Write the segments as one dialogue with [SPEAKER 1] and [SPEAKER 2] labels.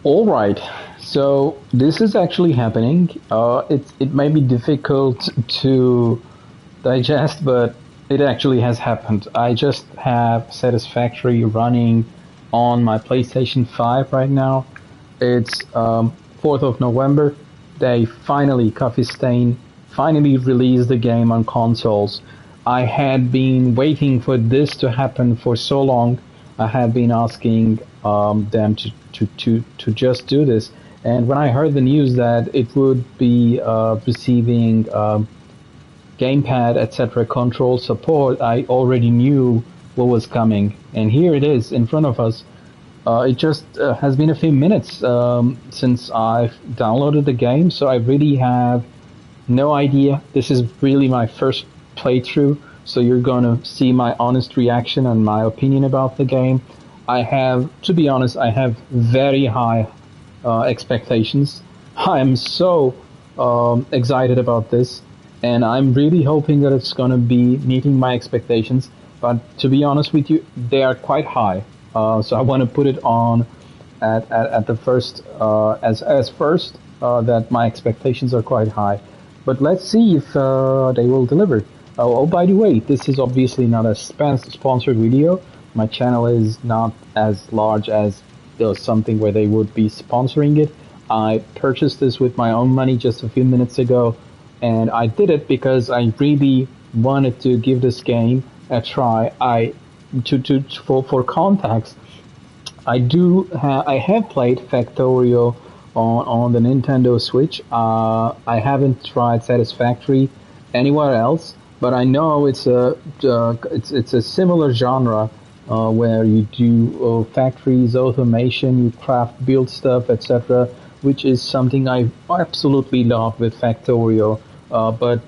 [SPEAKER 1] All right. So this is actually happening. It may be difficult to digest, but it actually has happened. I just have Satisfactory running on my PlayStation 5 right now. It's 4th of November. They finally, Coffee Stain, finally released the game on consoles. I had been waiting for this to happen for so long. I had been asking them to just do this. And when I heard the news that it would be receiving gamepad, etc., control support, I already knew what was coming. And here it is in front of us. It just has been a few minutes since I've downloaded the game, so I really have no idea. This is really my first playthrough, so you're gonna see my honest reaction and my opinion about the game. I have, to be honest, I have very high expectations. I am so excited about this, and I'm really hoping that it's gonna be meeting my expectations. But to be honest with you, they are quite high. So I want to put it on at the first as first that my expectations are quite high. But let's see if they will deliver. Oh, by the way, this is obviously not a sponsored video. My channel is not as large as something where they would be sponsoring it. I purchased this with my own money just a few minutes ago, and I did it because I really wanted to give this game a try. For context, I have played Factorio on the Nintendo Switch. I haven't tried Satisfactory anywhere else, but I know it's a similar genre where you do factories, automation, you craft, build stuff, etc., which is something I absolutely love with Factorio. But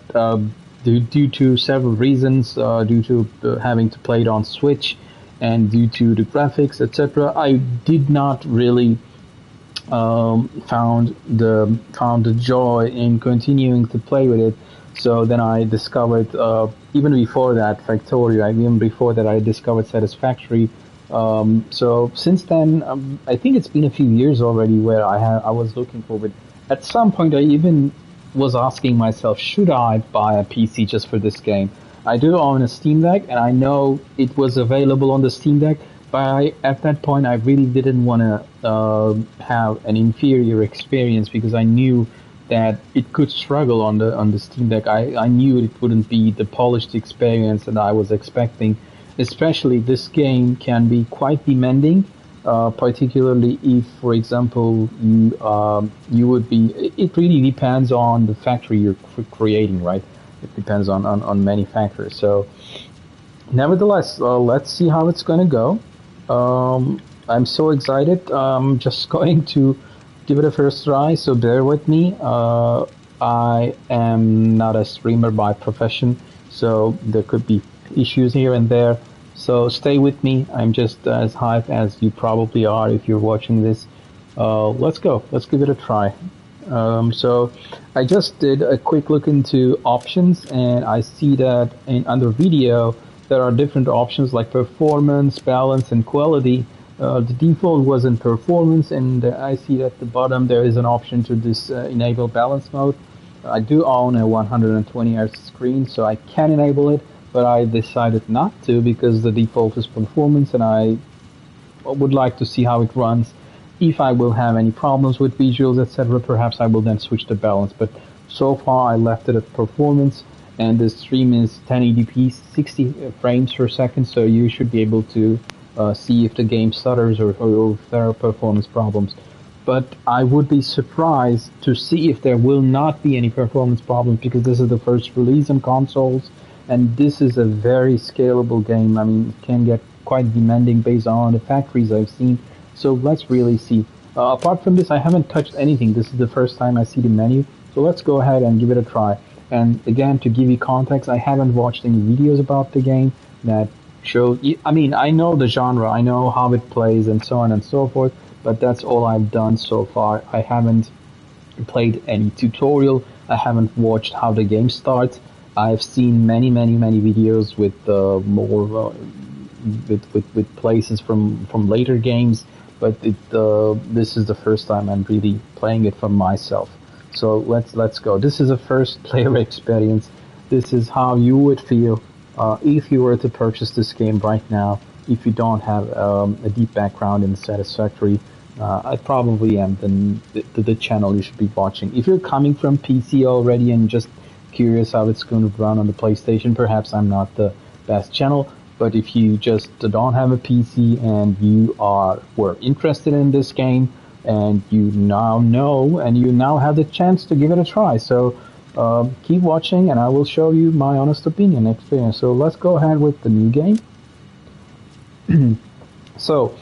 [SPEAKER 1] due to several reasons, due to having to play it on Switch, and due to the graphics, etc., I did not really found the joy in continuing to play with it. So then I discovered even before that Factorio, even before that I discovered Satisfactory. So since then, I think it's been a few years already where I was looking forward. At some point, I even was asking myself, should I buy a PC just for this game? I do own a Steam Deck, and I know it was available on the Steam Deck, but at that point, I really didn't want to have an inferior experience because I knew that it could struggle on the Steam Deck. I knew it wouldn't be the polished experience that I was expecting. Especially, this game can be quite demanding, particularly if, for example, you would be. It really depends on the factory you're creating, right? It depends on many factors. So, nevertheless, let's see how it's going to go. I'm so excited. I'm just going to give it a first try, so bear with me. I am not a streamer by profession, so there could be issues here and there. So stay with me. I'm just as hyped as you probably are if you're watching this. Let's go. Let's give it a try. So I just did a quick look into options, and I see that under video there are different options like performance, balance, and quality. The default was in performance, and I see at the bottom there is an option to enable balance mode. I do own a 120 Hz screen, so I can enable it, but I decided not to because the default is performance, and I would like to see how it runs. If I will have any problems with visuals, etc., perhaps I will then switch to balance. But so far, I left it at performance, and the stream is 1080p, 60 frames per second, so you should be able to see if the game stutters or if there are performance problems. But I would be surprised to see if there will not be any performance problems because this is the first release on consoles, and this is a very scalable game. I mean, it can get quite demanding based on the factories I've seen. So let's really see. Apart from this, I haven't touched anything. This is the first time I see the menu. So let's go ahead and give it a try. And again, to give you context, I haven't watched any videos about the game that show. I mean, I know the genre, I know how it plays, and so on and so forth. But that's all I've done so far. I haven't played any tutorial. I haven't watched how the game starts. I've seen many videos with more with places from later games. but this is the first time I'm really playing it for myself. So let's go. This is a first player experience. This is how you would feel if you were to purchase this game right now. If you don't have a deep background in Satisfactory, I probably am the channel you should be watching. If you're coming from PC already and just curious how it's going to run on the PlayStation, perhaps I'm not the best channel. But if you just don't have a PC and were interested in this game, and you now know and you now have the chance to give it a try, so keep watching and I will show you my honest opinion experience. So let's go ahead with the new game. So,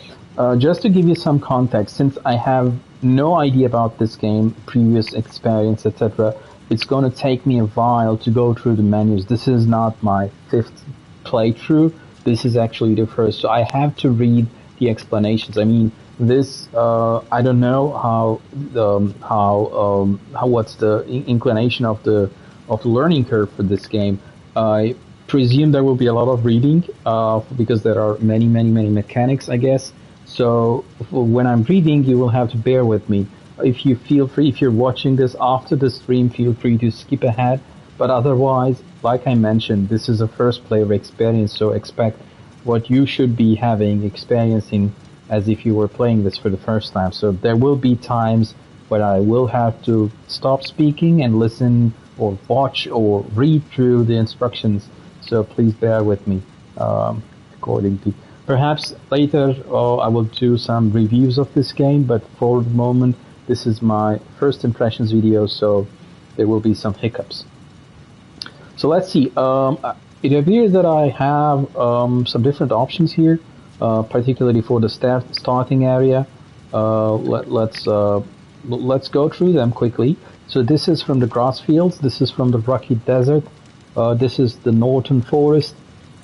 [SPEAKER 1] just to give you some context, since I have no idea about this game, previous experience, etc., it's going to take me a while to go through the menus. This is not my 5th playthrough. This is actually the first, so I have to read the explanations. I mean, this I don't know how what's the inclination of the learning curve for this game. I presume there will be a lot of reading because there are many mechanics, I guess. So when I'm reading, you will have to bear with me. If you feel free, if you're watching this after the stream, feel free to skip ahead. But otherwise, like I mentioned, this is a first player experience, so expect what you should be experiencing as if you were playing this for the first time. So there will be times where I will have to stop speaking and listen or watch or read through the instructions. So please bear with me accordingly. Perhaps later I will do some reviews of this game, but for the moment, this is my first impressions video, so there will be some hiccups. So let's see. It appears that I have some different options here, particularly for the starting area. Let's go through them quickly. So this is from the grass fields. This is from the rocky desert. This is the northern forest,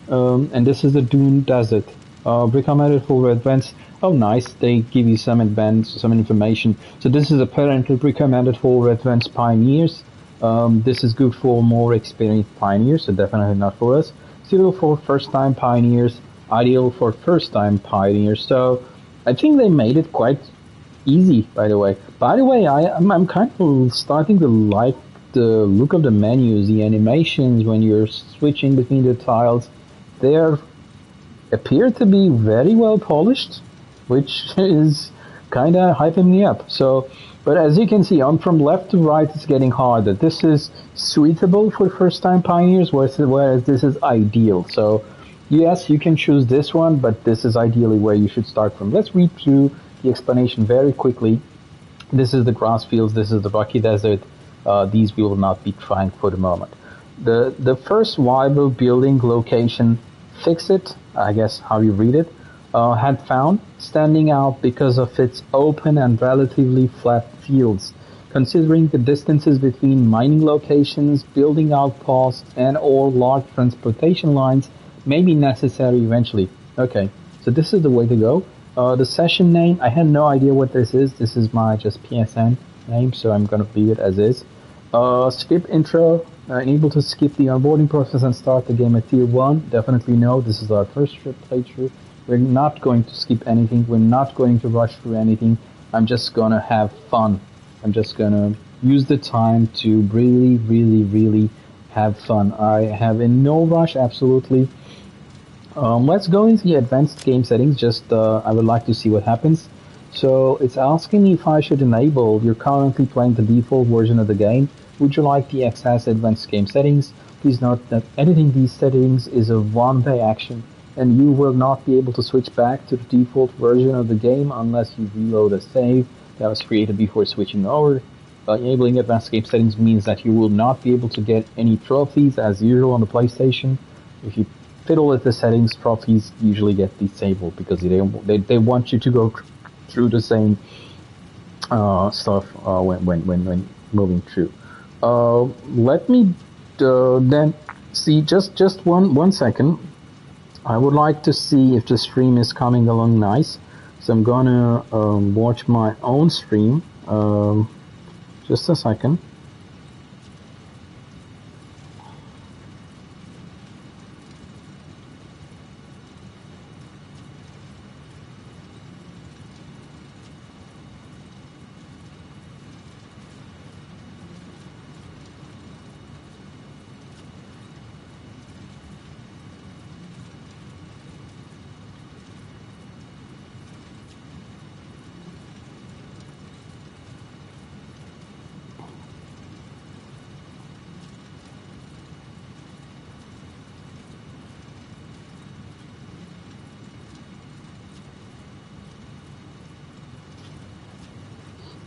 [SPEAKER 1] and this is the dune desert. Recommended for advanced. Oh, nice! They give you some information. So this is apparently recommended for advanced pioneers. This is good for more experienced pioneers, so definitely not for us. Suitable for first-time pioneers. Ideal for first-time pioneers. So I think they made it quite easy. By the way, I'm kind of starting to like the look of the menus, the animations when you're switching between the tiles. They appear to be very well polished, which is kind of hyping me up. So, but as you can see, from left to right, it's getting harder. This is suitable for first-time pioneers, whereas this is ideal. So, yes, you can choose this one, but this is ideally where you should start from. Let's read through the explanation very quickly. This is the grass fields. This is the rocky desert. These we will not be trying for the moment. The first viable building location, fix it, I guess how you read it, had found, standing out because of its open and relatively flat fields. Considering the distances between mining locations, building outposts, and or large transportation lines may be necessary eventually. Okay, so this is the way to go. The session name, I had no idea what this is. This is my just PSN name, so I'm going to leave it as is. Skip intro, enable to skip the onboarding process and start the game at tier 1. Definitely no, this is our first playthrough. We're not going to skip anything. We're not going to rush through anything. I'm just going to have fun. I'm just going to use the time to really have fun. I have in no rush, absolutely. Let's go into the advanced game settings. Just I would like to see what happens. So it's asking me if I should enable. You're currently playing the default version of the game. Would you like the access advanced game settings? Please note that editing these settings is a one-day action, and you will not be able to switch back to the default version of the game unless you reload a save that was created before switching over. Enabling advanced game settings means that you will not be able to get any trophies as usual on the PlayStation. If you fiddle with the settings, trophies usually get disabled because they want you to go through the same stuff when moving through. Let me then see just one second. I would like to see if the stream is coming along nice. So I'm gonna watch my own stream. Just a second.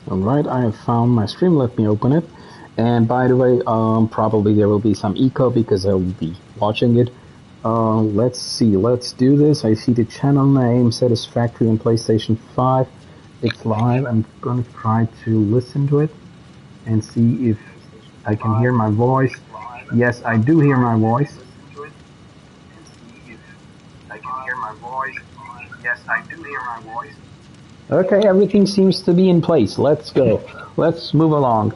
[SPEAKER 1] Alright, I have found my stream, let me open it. And by the way, probably there will be some echo because I will be watching it. Let's see, let's do this. I see the channel name, Satisfactory on PlayStation 5. It's live, I'm gonna try to listen to it and see if I can hear my voice. Yes, I do hear my voice. Okay, everything seems to be in place. Let's go. Let's move along.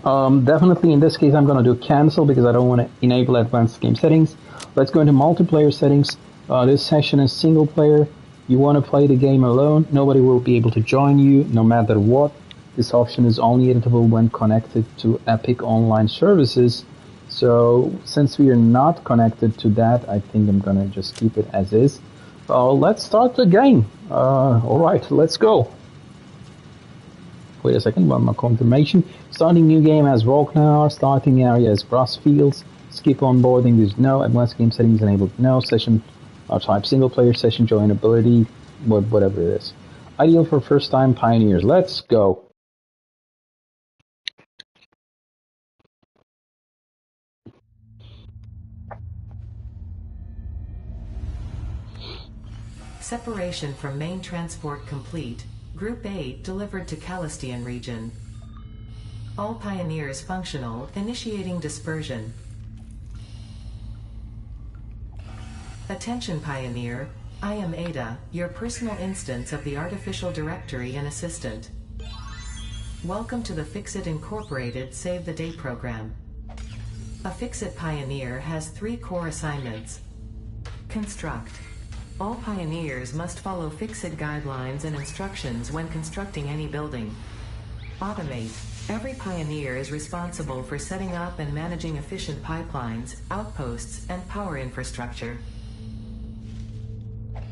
[SPEAKER 1] Definitely in this case I'm going to do cancel because I don't want to enable advanced game settings. Let's go into multiplayer settings. This session is single player. You want to play the game alone. Nobody will be able to join you no matter what. This option is only editable when connected to Epic Online Services. So since we are not connected to that, I think I'm going to just keep it as is. Let's start the game. Alright, let's go. Wait a second, one more confirmation. Starting new game as Ragnar, starting area as grass fields, skip onboarding is no, advanced game settings enabled no, session type single player, session joinability, whatever it is. Ideal for first time pioneers. Let's go.
[SPEAKER 2] Separation from main transport complete. Group 8 delivered to Calistian region. All pioneers functional, initiating dispersion. Attention pioneer, I am Ada, your personal instance of the artificial directory and assistant. Welcome to the Fixit Incorporated Save the Day program. A Fixit pioneer has 3 core assignments. Construct. All pioneers must follow Fixit guidelines and instructions when constructing any building. Automate. Every pioneer is responsible for setting up and managing efficient pipelines, outposts, and power infrastructure.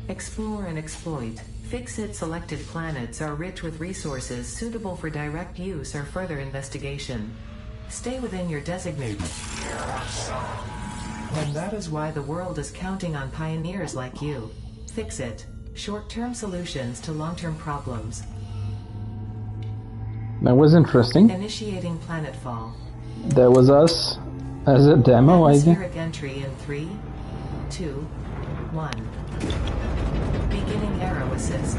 [SPEAKER 2] Explore and exploit. Fixit selected planets are rich with resources suitable for direct use or further investigation. Stay within your designated. And that is why the world is counting on pioneers like you. Fixit. Short-term solutions to long-term problems.
[SPEAKER 1] That was interesting.
[SPEAKER 2] Initiating planetfall.
[SPEAKER 1] That was us as a demo, I think.
[SPEAKER 2] Atmospheric entry in 3, 2, 1. Beginning arrow assist.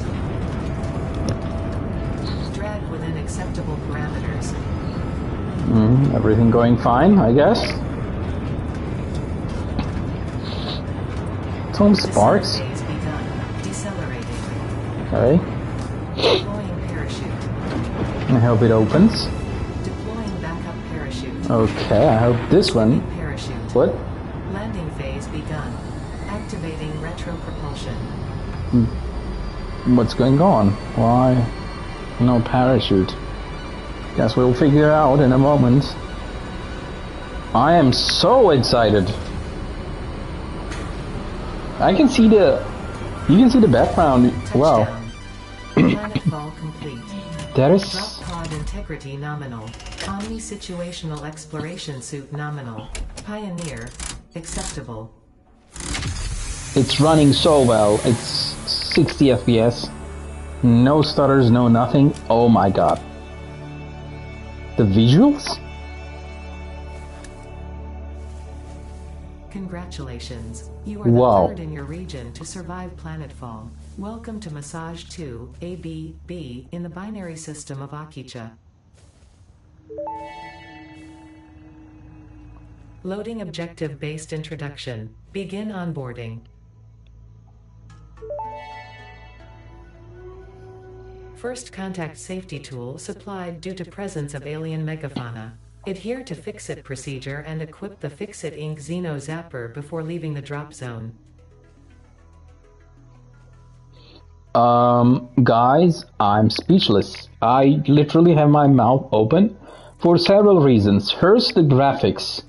[SPEAKER 2] Drag within acceptable parameters.
[SPEAKER 1] Everything going fine, I guess. Some sparks. Okay.
[SPEAKER 2] Deploying parachute.
[SPEAKER 1] I hope it opens.
[SPEAKER 2] Deploying backup parachute.
[SPEAKER 1] Okay, I hope this one.
[SPEAKER 2] Parachute.
[SPEAKER 1] What?
[SPEAKER 2] Landing phase begun. Activating retro propulsion.
[SPEAKER 1] What's going on? Why? No parachute. Guess we'll figure out in a moment. I am so excited. I can see the... You can see the background.
[SPEAKER 2] Touchdown.
[SPEAKER 1] Wow.
[SPEAKER 2] Planetfall complete.
[SPEAKER 1] That is...
[SPEAKER 2] Drop pod integrity nominal. Omni situational exploration suit nominal. Pioneer. Acceptable.
[SPEAKER 1] It's running so well. It's 60 FPS. No stutters, no nothing. Oh my god. The visuals?
[SPEAKER 2] Congratulations. You are the third in your region to survive planetfall. Welcome to Massage 2, AB-B, in the binary system of Akicha. Loading objective-based introduction. Begin onboarding. First contact safety tool supplied due to presence of alien megafauna. Adhere to Fixit procedure and equip the Fixit Inc. Xeno Zapper before leaving the drop zone.
[SPEAKER 1] Guys, I'm speechless. I literally have my mouth open for several reasons. First, the graphics.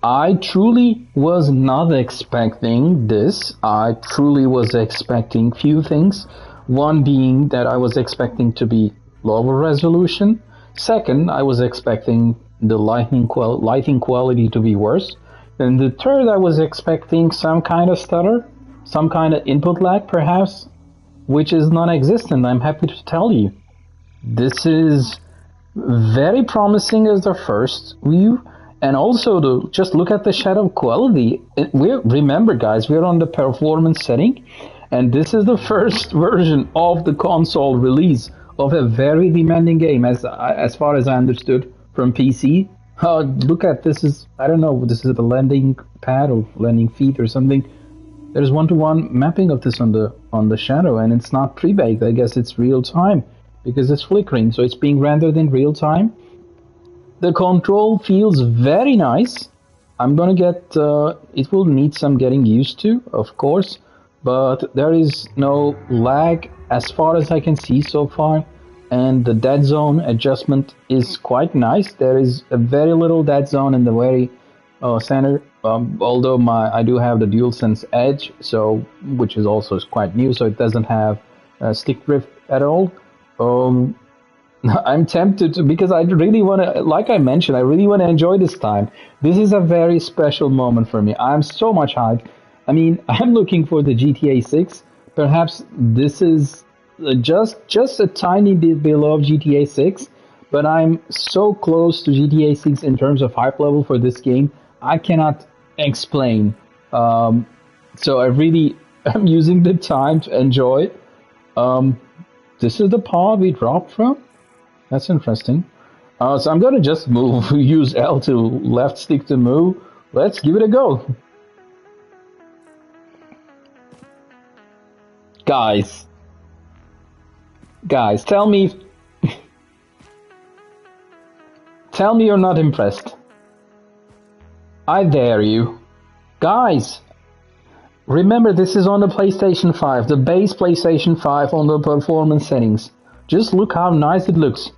[SPEAKER 1] I truly was not expecting this. I truly was expecting few things. One being that I was expecting to be lower resolution. Second, I was expecting the lighting quality to be worse. And the third, I was expecting some kind of stutter, some kind of input lag perhaps, which is non-existent. I'm happy to tell you. This is very promising as the first view, and also to just look at the shadow quality. Remember, guys, we're on the performance setting, and this is the first version of the console release of a very demanding game, as far as I understood from PC. Look at this is I don't know, this is a landing pad or landing feet or something. There's one-to-one mapping of this on the shadow, and it's not pre-baked. I guess it's real time because it's flickering, so it's being rendered in real time. The control feels very nice. I'm gonna get. It will need some getting used to, of course, but there is no lag as far as I can see so far, and the dead zone adjustment is quite nice. There is a very little dead zone in the very center. Although I do have the DualSense Edge, so which is also quite new, so it doesn't have stick drift at all. Um, I'm tempted to, because I really want to, like I mentioned, I really want to enjoy this time. This is a very special moment for me. I'm so much hyped. I mean, I'm looking for the GTA 6. Perhaps this is just a tiny bit below GTA 6, but I'm so close to GTA 6 in terms of hype level for this game. I cannot explain. So I really am using the time to enjoy it. This is the pod we dropped from. That's interesting. So I'm gonna just move, use L to left stick to move. Let's give it a go. Guys, tell me, tell me you're not impressed. I dare you. Guys, remember this is on the PlayStation 5, the base PlayStation 5 on the performance settings. Just look how nice it looks.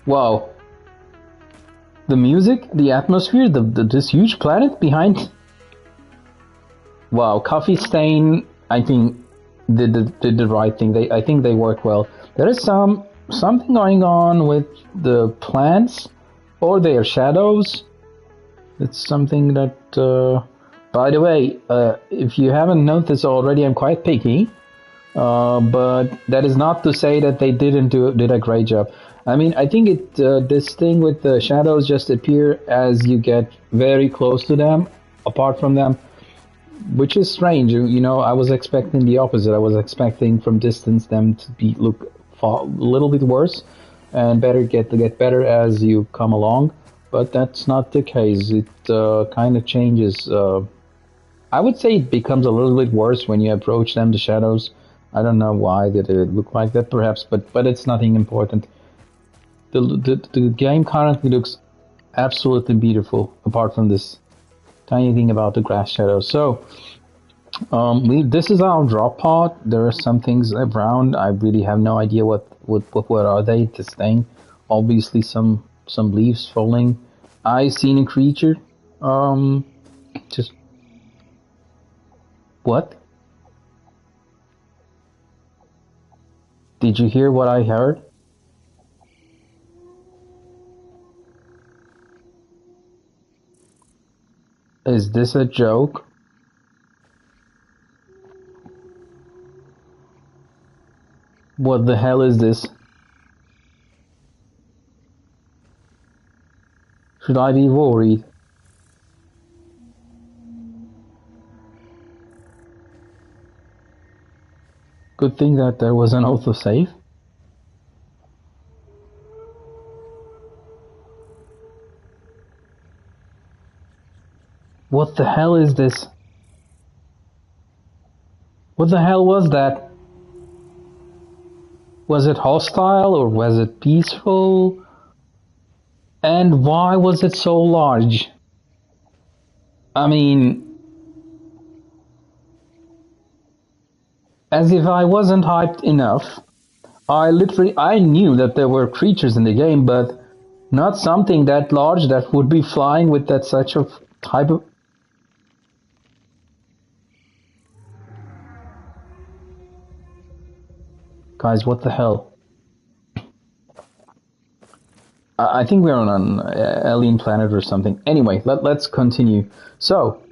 [SPEAKER 1] Wow. The music, the atmosphere, this huge planet behind. Wow, Coffee Stain, I think, did the right thing. I think they worked well. There is something going on with the plants or their shadows. It's something that, by the way, if you haven't noticed already, I'm quite picky. But that is not to say that they did a great job. I mean, I think this thing with the shadows just appear as you get very close to them, apart from them, which is strange. You know, I was expecting the opposite. I was expecting from distance them to look a little bit worse and get better as you come along. But that's not the case. It kind of changes. I would say it becomes a little bit worse when you approach them, the shadows. I don't know why did it look like that, perhaps, but it's nothing important. The game currently looks absolutely beautiful, apart from this tiny thing about the grass shadows. So, this is our drop pod. There are some things around. I really have no idea what are they. This thing, obviously some leaves falling. I seen a creature. Just what? Did you hear what I heard? Is this a joke? What the hell is this? Should I be worried? Good thing that there was an autosave. What the hell is this? What the hell was that? Was it hostile or was it peaceful? And why was it so large? I mean, as if I wasn't hyped enough, I knew that there were creatures in the game, but not something that large that would be flying with that such a type of... Guys, what the hell? I think we're on an alien planet or something. Anyway, let's continue. So,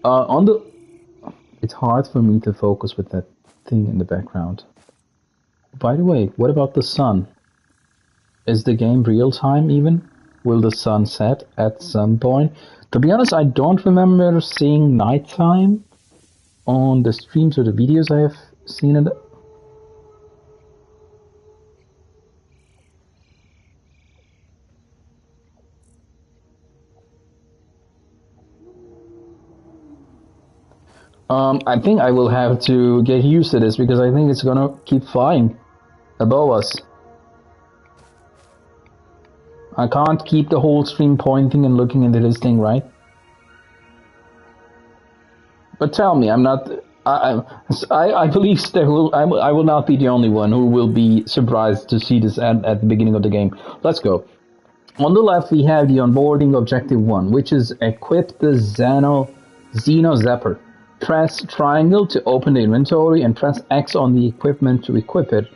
[SPEAKER 1] it's hard for me to focus with that thing in the background. By the way, what about the sun? Is the game real time even? Will the sun set at some point? To be honest, I don't remember seeing nighttime on the streams or the videos I have seen it. I think I will have to get used to this because I think it's gonna keep flying above us. I can't keep the whole stream pointing and looking into this thing, right? But tell me, I'm not. I believe there will. I will not be the only one who will be surprised to see this at the beginning of the game. Let's go. On the left, we have the onboarding objective 1, which is equip the Xeno Zapper. Press triangle to open the inventory and press X on the equipment to equip it.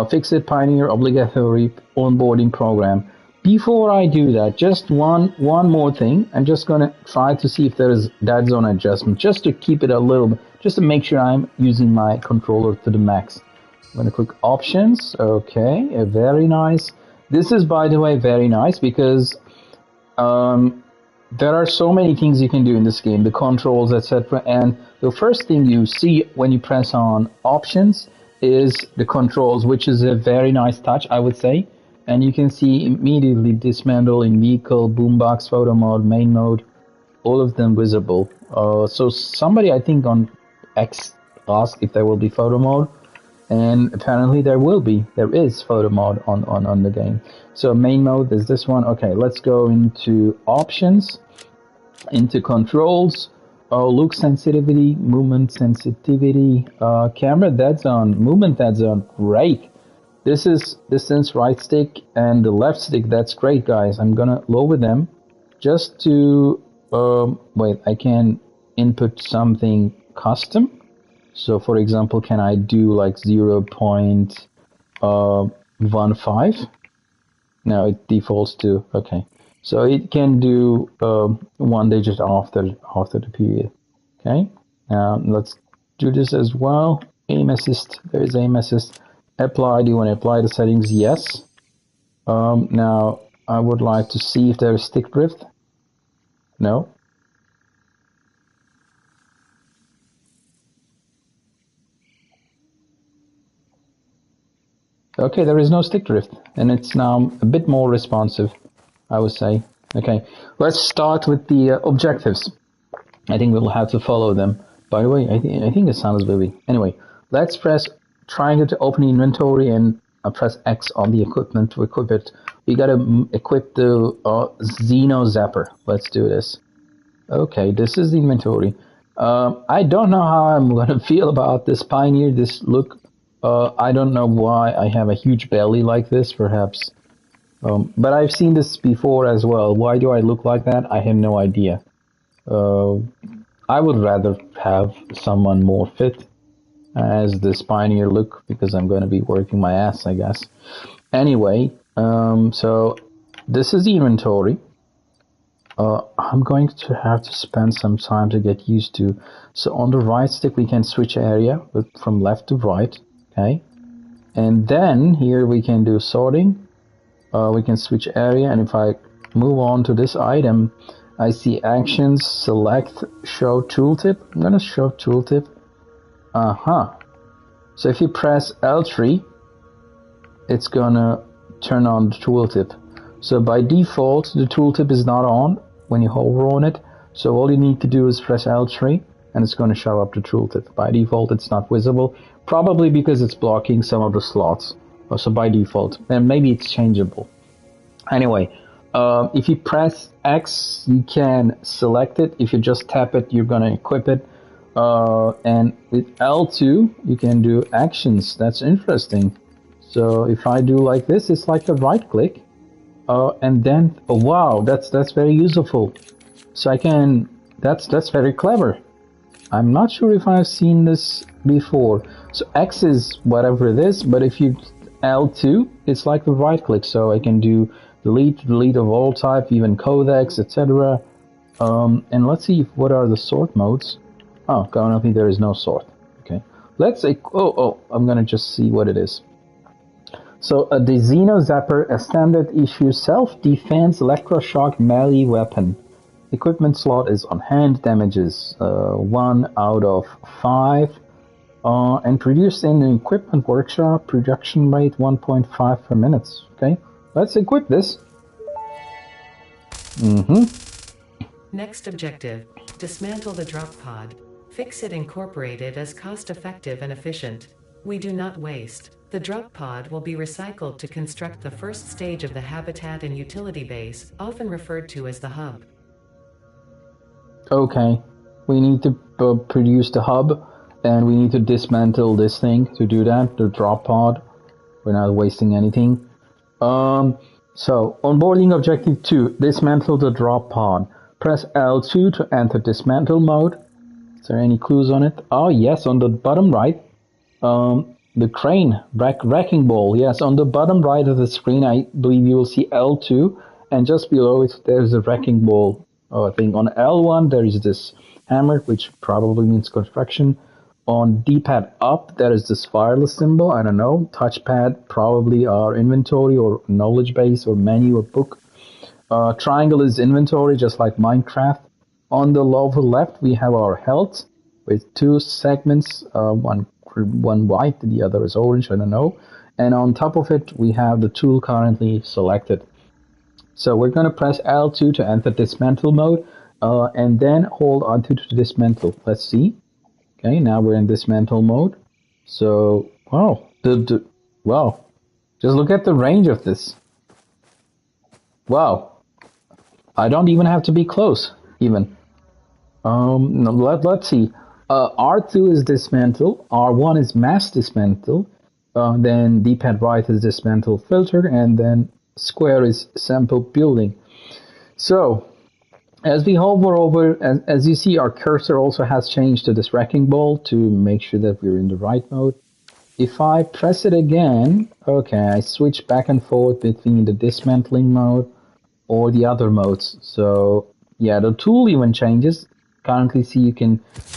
[SPEAKER 1] Fix-It Pioneer obligatory onboarding program. Before I do that, just one more thing. I'm just gonna try to see if there is dead zone adjustment, just to keep it a little bit, just to make sure I'm using my controller to the max. I'm gonna click options. Okay, very nice. This is, by the way, very nice because there are so many things you can do in this game, the controls, etc. And the first thing you see when you press on options is the controls, which is a very nice touch, I would say. And you can see immediately dismantle in vehicle, boombox, photo mode, main mode, all of them visible. So somebody, I think, on X asked if there will be photo mode, and apparently there is photo mode on the game. So main mode is this one. Okay, let's go into options, into controls, look sensitivity, movement sensitivity, camera dead zone, movement dead zone, great. This is distance right stick and the left stick. That's great, guys. I'm gonna lower them just to wait. I can input something custom. So, for example, can I do like 0.15? No, it defaults to okay. So it can do 1 digit after the period. Okay. Let's do this as well. Aim assist. There is aim assist. Apply. Do you want to apply the settings? Yes. Now I would like to see if there is stick drift. No. Okay, there is no stick drift, and it's now a bit more responsive, I would say. Okay, let's start with the objectives. I think we'll have to follow them. By the way, I think the sound is busy. Anyway, let's press triangle to open the inventory and press X on the equipment to equip it. We gotta equip the Xeno Zapper. Let's do this. Okay, this is the inventory. I don't know how I'm gonna feel about this Pioneer, this look. I don't know why I have a huge belly like this, perhaps. But I've seen this before as well. Why do I look like that? I have no idea. I would rather have someone more fit as this Pioneer look because I'm going to be working my ass, I guess. Anyway, so this is the inventory. I'm going to have to spend some time to get used to. So on the right stick we can switch area from left to right. Okay, and then here we can do sorting. We can switch area, and if I move on to this item, I see actions, select, show tooltip. I'm gonna show tooltip. So if you press L3, it's gonna turn on the tooltip. So by default, the tooltip is not on when you hover on it. So all you need to do is press L3, and it's gonna show up the tooltip. By default, it's not visible. Probably because it's blocking some of the slots. So by default, and maybe it's changeable. Anyway, if you press X, you can select it. If you just tap it, you're gonna equip it. And with L2, you can do actions. That's interesting. So if I do like this, it's like a right click, and then wow, that's very useful. So I can. That's very clever. I'm not sure if I've seen this before. So X is whatever it is, but if you L2, it's like the right click, so I can do delete of all type, even codecs, etc. And let's see what are the sort modes. Oh, currently there is no sort. Okay, let's say I'm gonna just see what it is. So the Xeno Zapper, a standard issue self-defense electroshock melee weapon. Equipment slot is on hand. Damages 1 out of 5. And produced in an equipment workshop. Production rate 1.5 per minute. Okay, let's equip this.
[SPEAKER 2] Next objective, dismantle the drop pod. Fix it incorporated as cost-effective and efficient. We do not waste. The drop pod will be recycled to construct the first stage of the habitat and utility base, often referred to as the hub.
[SPEAKER 1] Okay, we need to produce the hub, and we need to dismantle this thing to do that, the drop pod. We're not wasting anything. So, onboarding objective 2, dismantle the drop pod. Press L2 to enter dismantle mode. Is there any clues on it? Oh yes, on the bottom right. The crane, wrecking ball. Yes, on the bottom right of the screen, I believe you will see L2, and just below it, there's a wrecking ball thing. On L1, there is this hammer, which probably means construction. On D-pad up, there is this wireless symbol. I don't know. Touchpad, probably our inventory or knowledge base or menu or book. Triangle is inventory, just like Minecraft. On the lower left, we have our health with 2 segments, one white, the other is orange, I don't know. And on top of it, we have the tool currently selected. So we're going to press L2 to enter dismantle mode, and then hold R2 to dismantle. Let's see. Okay, now we're in dismantle mode. So, wow, wow, just look at the range of this. Wow, I don't even have to be close, even. No, let's see. R2 is dismantle, R1 is mass dismantle, then D-pad right is dismantle filter, and then square is sample building. So, as we hover over, as you see, our cursor also has changed to this wrecking ball to make sure that we're in the right mode. If I press it again, okay, I switch back and forth between the dismantling mode or the other modes. So, yeah, the tool even changes. Currently see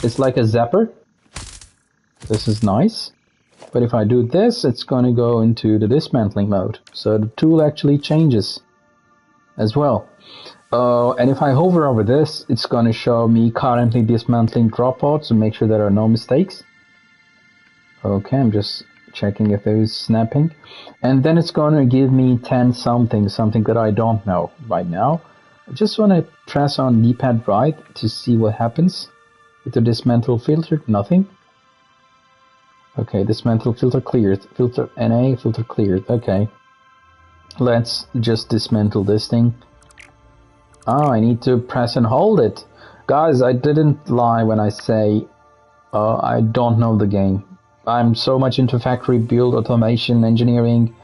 [SPEAKER 1] it's like a zapper. This is nice. But if I do this, it's going to go into the dismantling mode. So the tool actually changes as well. And if I hover over this, it's going to show me currently dismantling drop pods to make sure there are no mistakes. Okay, I'm just checking if there is snapping. And then it's going to give me 10 something that I don't know right now. I just want to press on D-pad right to see what happens. With the dismantle filter, nothing. Okay, dismantle filter cleared. Filter NA, filter cleared. Okay. Let's just dismantle this thing. Oh, I need to press and hold it. Guys, I didn't lie when I say I don't know the game. I'm so much into factory build, automation, engineering,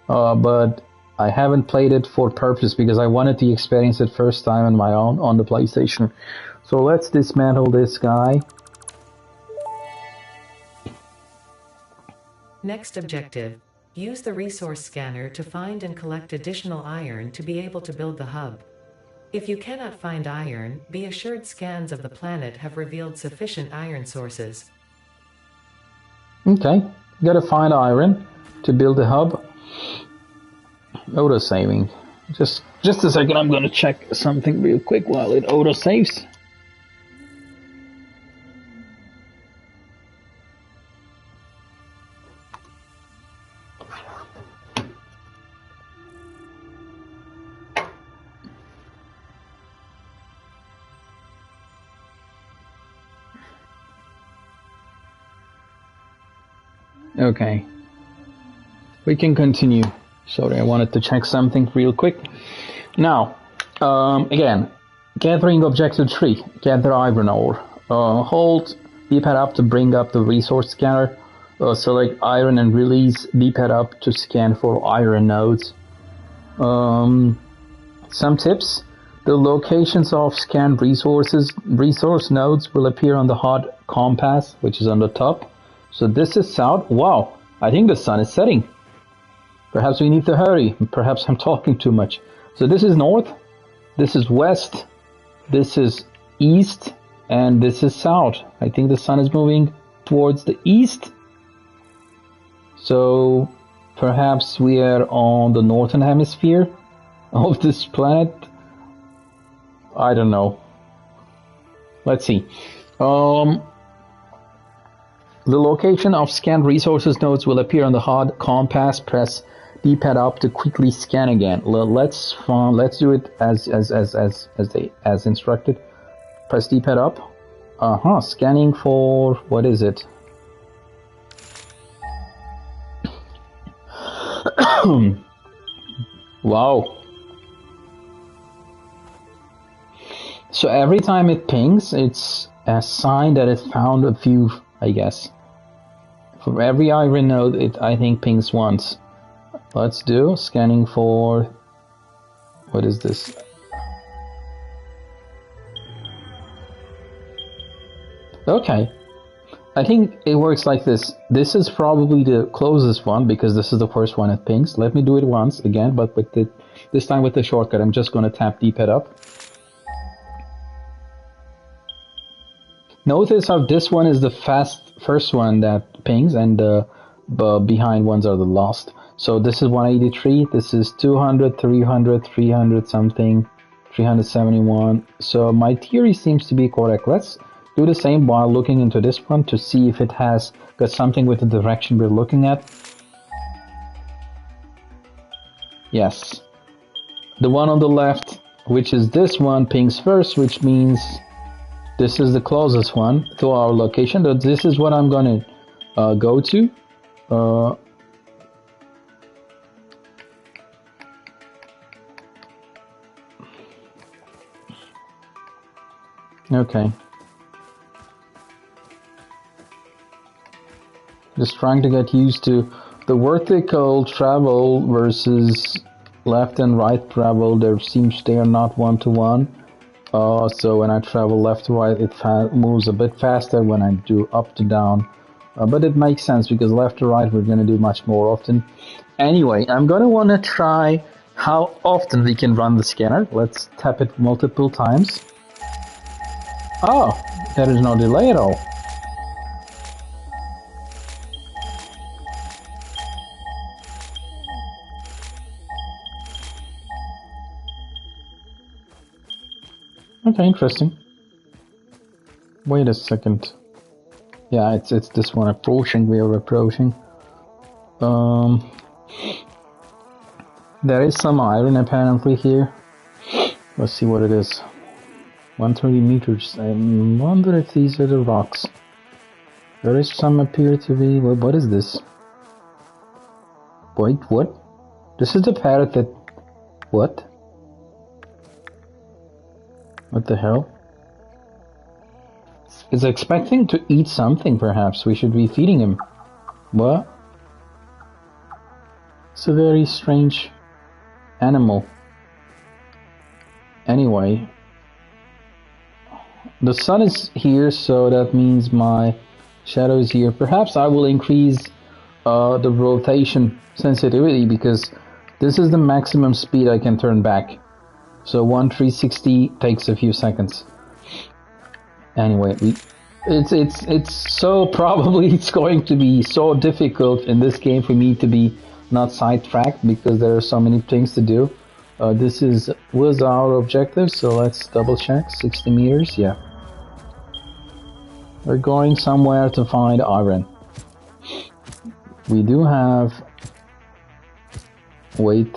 [SPEAKER 1] but I haven't played it for purpose because I wanted to experience it first time on my own on the PlayStation. So let's dismantle this guy.
[SPEAKER 2] Next objective. Use the resource scanner to find and collect additional iron to be able to build the hub. If you cannot find iron, be assured scans of the planet have revealed sufficient iron sources.
[SPEAKER 1] Okay, gotta find iron to build the hub. Auto saving. Just a second, I'm gonna check something real quick while it auto saves. Okay, we can continue. Sorry, I wanted to check something real quick. Now, again, gathering objective 3, gather iron ore. Hold D-pad up to bring up the resource scanner. Select iron and release D-pad up to scan for iron nodes. Some tips. The locations of scanned resource nodes will appear on the HUD compass, which is on the top. So this is south. Wow, I think the sun is setting. Perhaps we need to hurry. Perhaps I'm talking too much. So this is north, this is west, this is east, and this is south. I think the sun is moving towards the east. So perhaps we are on the northern hemisphere of this planet. I don't know. Let's see. The location of scanned resources nodes will appear on the HUD compass. Press D-pad up to quickly scan again. Let's do it as instructed. Press D-pad up. Scanning for what is it? Wow. So every time it pings, it's a sign that it found a few, I guess. For every iron node, it I think pings once. Let's do scanning for what is this? Okay. I think it works like this. This is probably the closest one because this is the first one it pings. Let me do it once again, but with this time with the shortcut. I'm just going to tap D-pad up. Notice how this one is the first one that pings, and the behind ones are the lost. So this is 183, this is 200, 300, 300 something, 371. So my theory seems to be correct. Let's do the same while looking into this one to see if it has got something with the direction we're looking at. Yes. The one on the left, which is this one, pings first, which means this is the closest one to our location. But this is what I'm going to go to. Okay. Just trying to get used to the vertical travel versus left and right travel. There seems they are not one-to-one. So when I travel left to right, it moves a bit faster when I do up to down. But it makes sense because left to right we're going to do much more often. Anyway, I'm going to want to try how often we can run the scanner. Let's tap it multiple times. Oh, there is no delay at all. Okay, interesting. Wait a second. Yeah, it's this one approaching. We are approaching. There is some iron apparently here. Let's see what it is. 130 meters. I wonder if these are the rocks. There is some appear to be. What is this? Wait, what? This is the parrot that. What? What the hell? It's expecting to eat something, perhaps. We should be feeding him. What? It's a very strange animal. Anyway. The sun is here, so that means my shadow is here. Perhaps I will increase the rotation sensitivity because this is the maximum speed I can turn back. So 360 takes a few seconds. Anyway, it's so probably it's going to be so difficult in this game for me to be not sidetracked because there are so many things to do. This was our objective, so let's double check. 60 meters, yeah. We're going somewhere to find iron. We do have. Wait.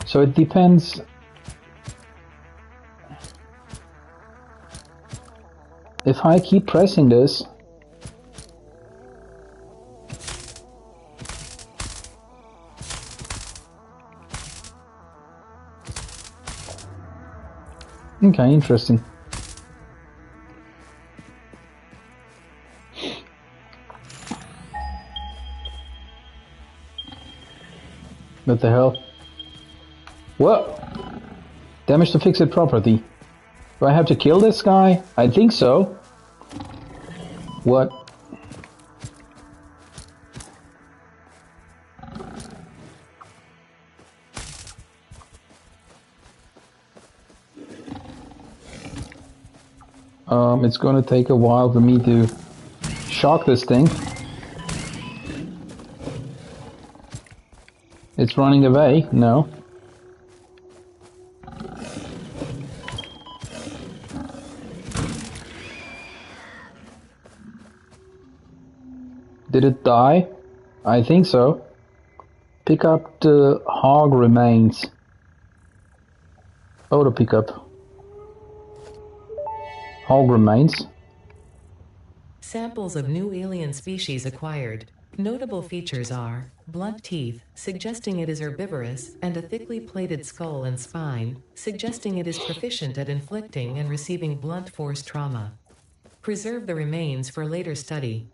[SPEAKER 1] So it depends. If I keep pressing this, okay, interesting. What the hell? What? Damage to fixed property. Do I have to kill this guy? I think so. What? It's gonna take a while for me to shock this thing. It's running away. No. Did it die? I think so. Pick up the hog remains. Auto pickup. Hog remains.
[SPEAKER 2] Samples of new alien species acquired. Notable features are blunt teeth, suggesting it is herbivorous, and a thickly plated skull and spine, suggesting it is proficient at inflicting and receiving blunt force trauma. Preserve the remains for later study.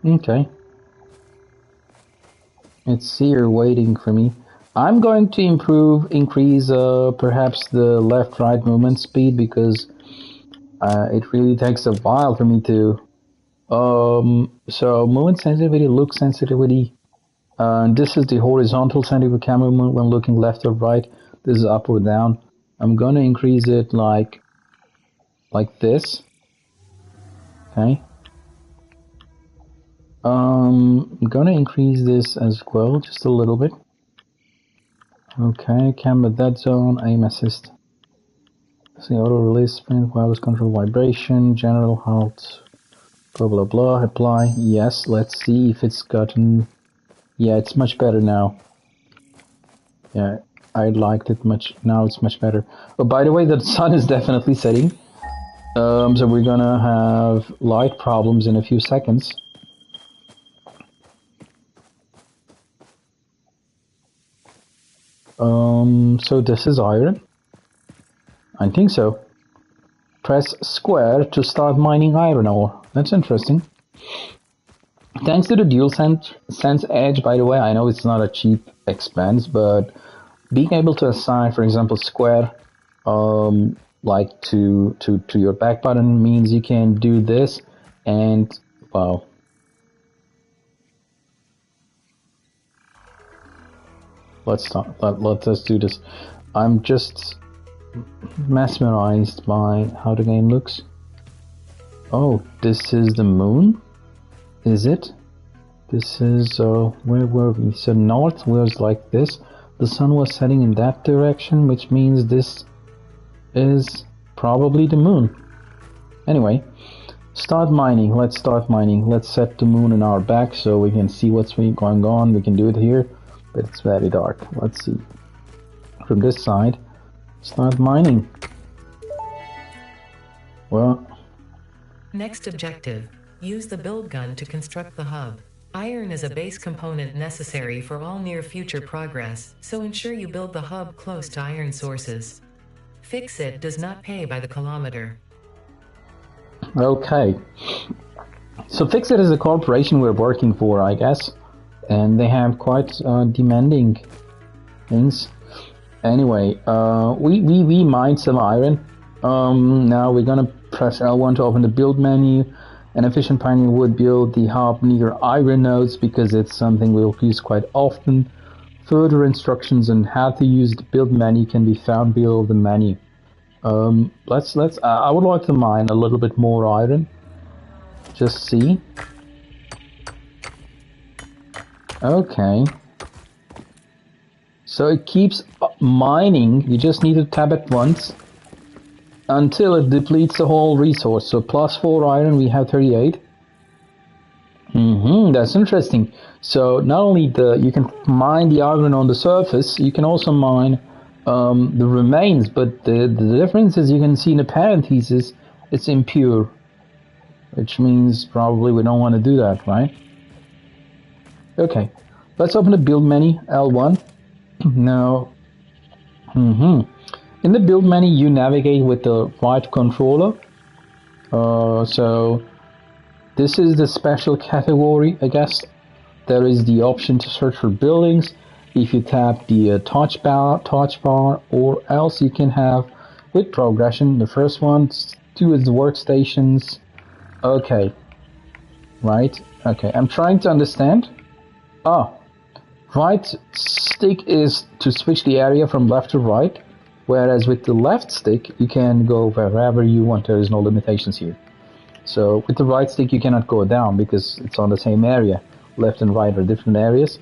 [SPEAKER 1] Okay. It's here waiting for me. I'm going to increase perhaps the left-right movement speed because it really takes a while for me to. So movement sensitivity, look sensitivity. This is the horizontal sensitivity of camera movement when looking left or right. This is up or down. I'm gonna increase it like this. Okay. I'm gonna increase this as well, just a little bit. Okay, camera dead zone, aim assist. See, auto release, sprint, wireless control, vibration, general halt, blah blah blah, apply. Yes, let's see if it's gotten. Yeah, it's much better now. Yeah, I liked it much. Now it's much better. Oh, by the way, the sun is definitely setting. So we're gonna have light problems in a few seconds. So this is iron. I think so. Press square to start mining iron ore. That's interesting. Thanks to the dual sense edge, by the way, I know it's not a cheap expense, but being able to assign, for example, square, like to your back button means you can do this, and wow. Let's do this. I'm just mesmerized by how the game looks. Oh, this is the moon? Is it? This is, where were we? So north was like this. The sun was setting in that direction, which means this is probably the moon. Anyway, start mining. Let's start mining. Let's set the moon in our back so we can see what's going on. We can do it here, but it's very dark. Let's see. From this side, start mining. Well,
[SPEAKER 2] Next objective. Use the build gun to construct the hub. Iron is a base component necessary for all near future progress, so ensure you build the hub close to iron sources. Fix-It does not pay by the kilometer.
[SPEAKER 1] okay. So Fix-It is a corporation we're working for, I guess, and they have quite demanding things. Anyway, we mined some iron. Now we're gonna press L1 to open the build menu. An efficient pioneer would build the hub near iron nodes because it's something we'll use quite often. Further instructions on how to use the build menu can be found below the menu. Let's. I would like to mine a little bit more iron. Just see. Okay. So it keeps mining. You just need to tab it once until it depletes the whole resource. So plus 4 iron, we have 38. That's interesting. So not only you can mine the iron on the surface, you can also mine the remains, but the difference is you can see in the parentheses it's impure, which means probably we don't want to do that, right? Okay, let's open the build menu, L1. Now, in the build menu, you navigate with the right controller. So this is the special category, I guess. There is the option to search for buildings. If you tap the touch bar, or else you can have with progression. The first one, 2 is the workstations. Okay, right. Okay, I'm trying to understand. Right stick is to switch the area from left to right. Whereas with the left stick, you can go wherever you want. There is no limitations here. So with the right stick, you cannot go down because it's on the same area. Left and right are different areas.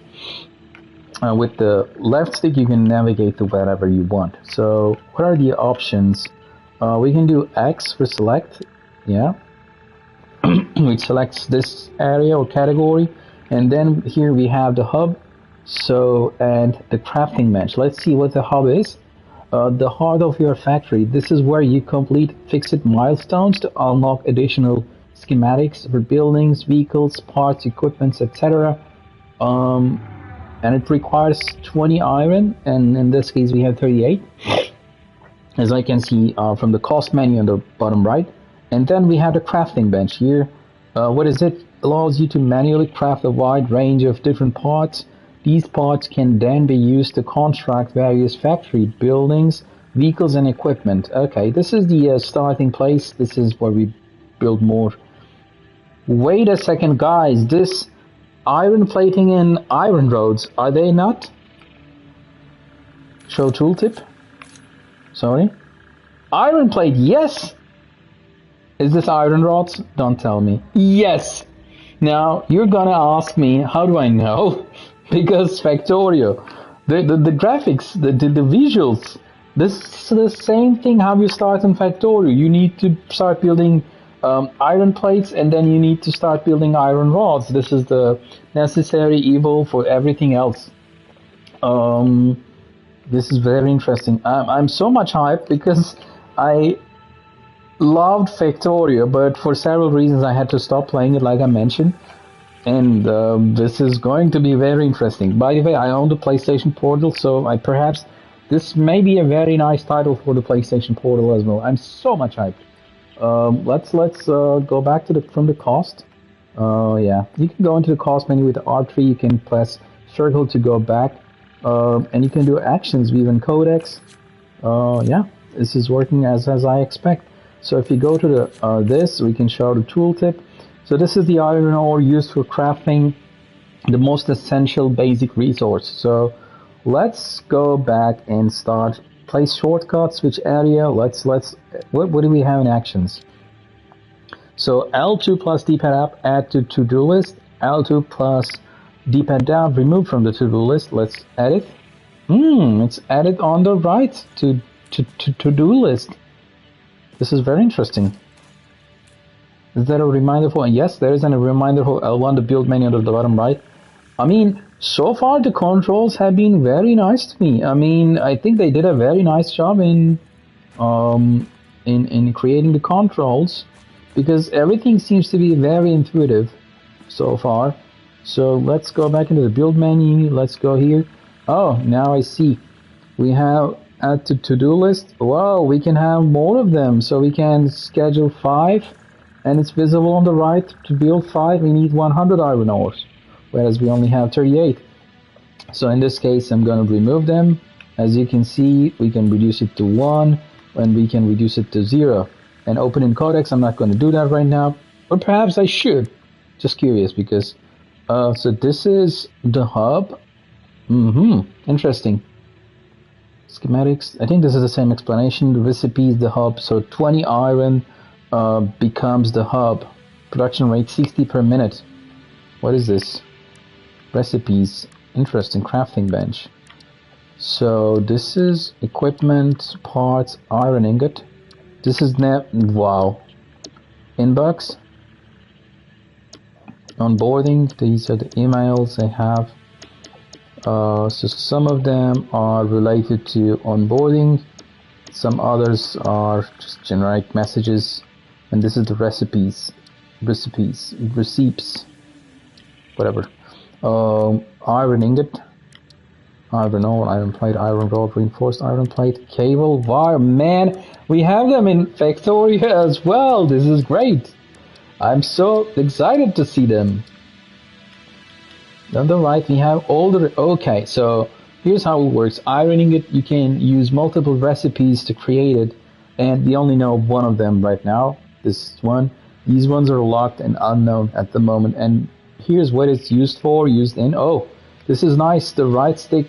[SPEAKER 1] With the left stick, you can navigate to wherever you want. So, what are the options? We can do X for select, yeah, which selects this area or category, and then here we have the hub. So, and the crafting bench. Let's see what the hub is. The heart of your factory. This is where you complete fixed milestones to unlock additional schematics for buildings, vehicles, parts, equipments, etc. Um, and it requires 20 iron, and in this case we have 38, as I can see from the cost menu on the bottom right. And then we have the crafting bench here. What is it? Allows you to manually craft a wide range of different parts. These parts can then be used to construct various factory buildings, vehicles, and equipment. Okay, this is the starting place. This is where we build more. Wait a second, guys. This iron plating and iron rods, are they not? Show tooltip. Sorry. Iron plate, yes! Is this iron rods? Don't tell me. Yes! Now, you're gonna ask me, how do I know? Because Factorio, the graphics, the visuals, this is the same thing how you start in Factorio. You need to start building iron plates, and then you need to start building iron rods. This is the necessary evil for everything else. This is very interesting. I'm so much hyped because I loved Factorio, but for several reasons I had to stop playing it, like I mentioned. And this is going to be very interesting. By the way, I own the PlayStation Portal, so this may be a very nice title for the PlayStation Portal as well. I'm so much hyped. Let's go back to from the cost. Yeah, you can go into the cost menu with the R3. You can press circle to go back, and you can do actions, even codex. Yeah, this is working as I expect. So if you go to the this, we can show the tooltip. So this is the iron ore used for crafting, the most essential basic resource. So let's go back and start. Place shortcuts, which area? What do we have in actions? So L2 plus D-pad up, add to to-do list. L2 plus D-pad down, remove from the to-do list. Let's edit. It's added on the right to to-do list. This is very interesting. Is there a reminder for? Yes, there is a reminder for L1, the build menu on the bottom right. I mean, so far the controls have been very nice to me. I mean, I think they did a very nice job in creating the controls, because everything seems to be very intuitive so far. So let's go back into the build menu. Let's go here. Oh, now I see. We have add to to-do list. Wow, we can have more of them. So we can schedule 5, and it's visible on the right. To build 5, we need 100 iron ores, whereas we only have 38. So in this case, I'm going to remove them. As you can see, we can reduce it to 1, and we can reduce it to 0. And open in codex, I'm not going to do that right now, or perhaps I should. Just curious, because so this is the hub. Interesting. Schematics, I think this is the same explanation. The recipe is the hub, so 20 iron becomes the hub. Production rate 60 per minute. What is this? Recipes. Interesting. Crafting bench. So this is equipment, parts, iron ingot. This is wow. Inbox. Onboarding. These are the emails I have. So some of them are related to onboarding. Some others are just generic messages. And this is the receipts, whatever. Iron ingot, iron ore, iron plate, iron rod, reinforced iron plate, cable, wire. Man, we have them in Factorio as well. This is great. I'm so excited to see them. On the right, we have all the... Okay, so here's how it works. Iron ingot, you can use multiple recipes to create it, and we only know one of them right now. This one. These ones are locked and unknown at the moment, and here's what it's used for. Oh, this is nice. The right stick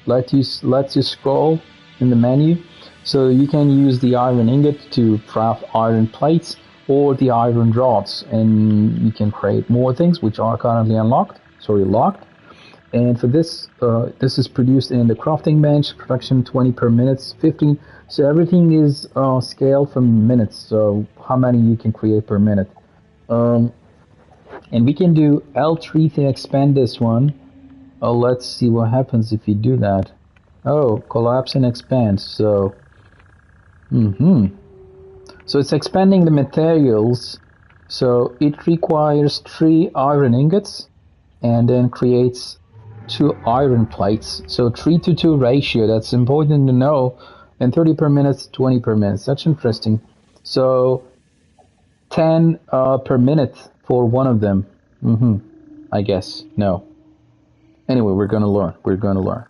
[SPEAKER 1] lets you scroll in the menu, so you can use the iron ingot to craft iron plates or the iron rods, and you can create more things which are currently locked. And for this, this is produced in the crafting bench, production 20 per minute, 15. So everything is scaled from minutes, so how many you can create per minute. And we can do L3 to expand this one. Let's see what happens if we do that. Oh, collapse and expand. So, so it's expanding the materials. So it requires 3 iron ingots and then creates 2 iron plates. So 3:2 ratio. That's important to know. And 30 per minute, 20 per minute. That's interesting. So 10 per minute for one of them. I guess. No. Anyway, we're gonna learn. We're gonna learn.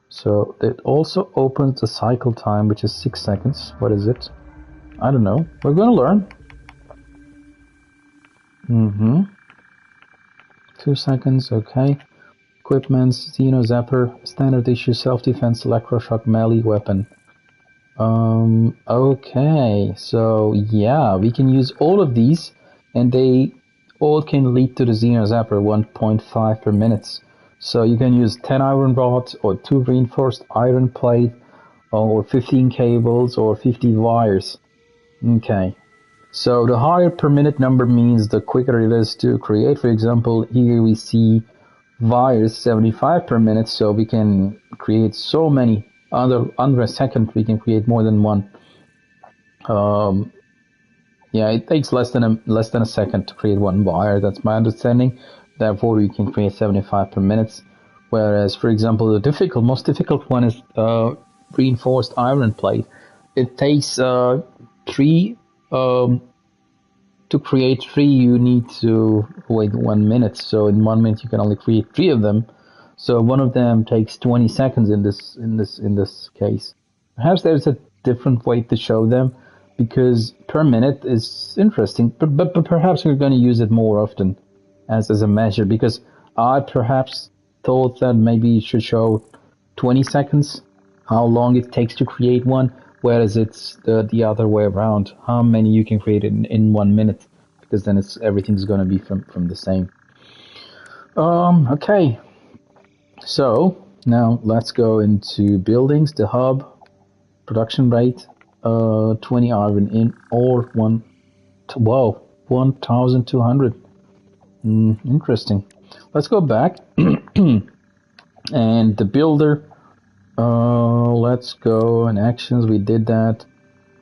[SPEAKER 1] So it also opens the cycle time, which is 6 seconds. What is it? I don't know. We're gonna learn. 2 seconds. Okay. Equipments: Xeno Zapper, standard issue, self-defense, electroshock, melee weapon. Okay. So yeah, we can use all of these, and they all can lead to the Xeno Zapper 1.5 per minute. So you can use 10 iron rods or 2 reinforced iron plate or 15 cables or 50 wires. Okay. So the higher per minute number means the quicker it is to create. For example, here we see wires 75 per minute, so we can create so many. Under a second, we can create more than one. Yeah, it takes less than a second to create one wire. That's my understanding. Therefore, you can create 75 per minute. Whereas, for example, the most difficult one is reinforced iron plate. It takes 3. To create 3, you need to wait 1 minute. So in 1 minute, you can only create 3 of them. So one of them takes 20 seconds in this case. Perhaps there's a different way to show them, because per minute is interesting, but perhaps we're going to use it more often as a measure, because I perhaps thought that maybe you should show 20 seconds, how long it takes to create one, whereas it's the other way around, how many you can create in 1 minute, because then everything's going to be from the same. Okay, so now let's go into buildings. The hub, production rate, 20 iron in, or 1,200. Interesting. Let's go back. And the builder, let's go in actions. We did that.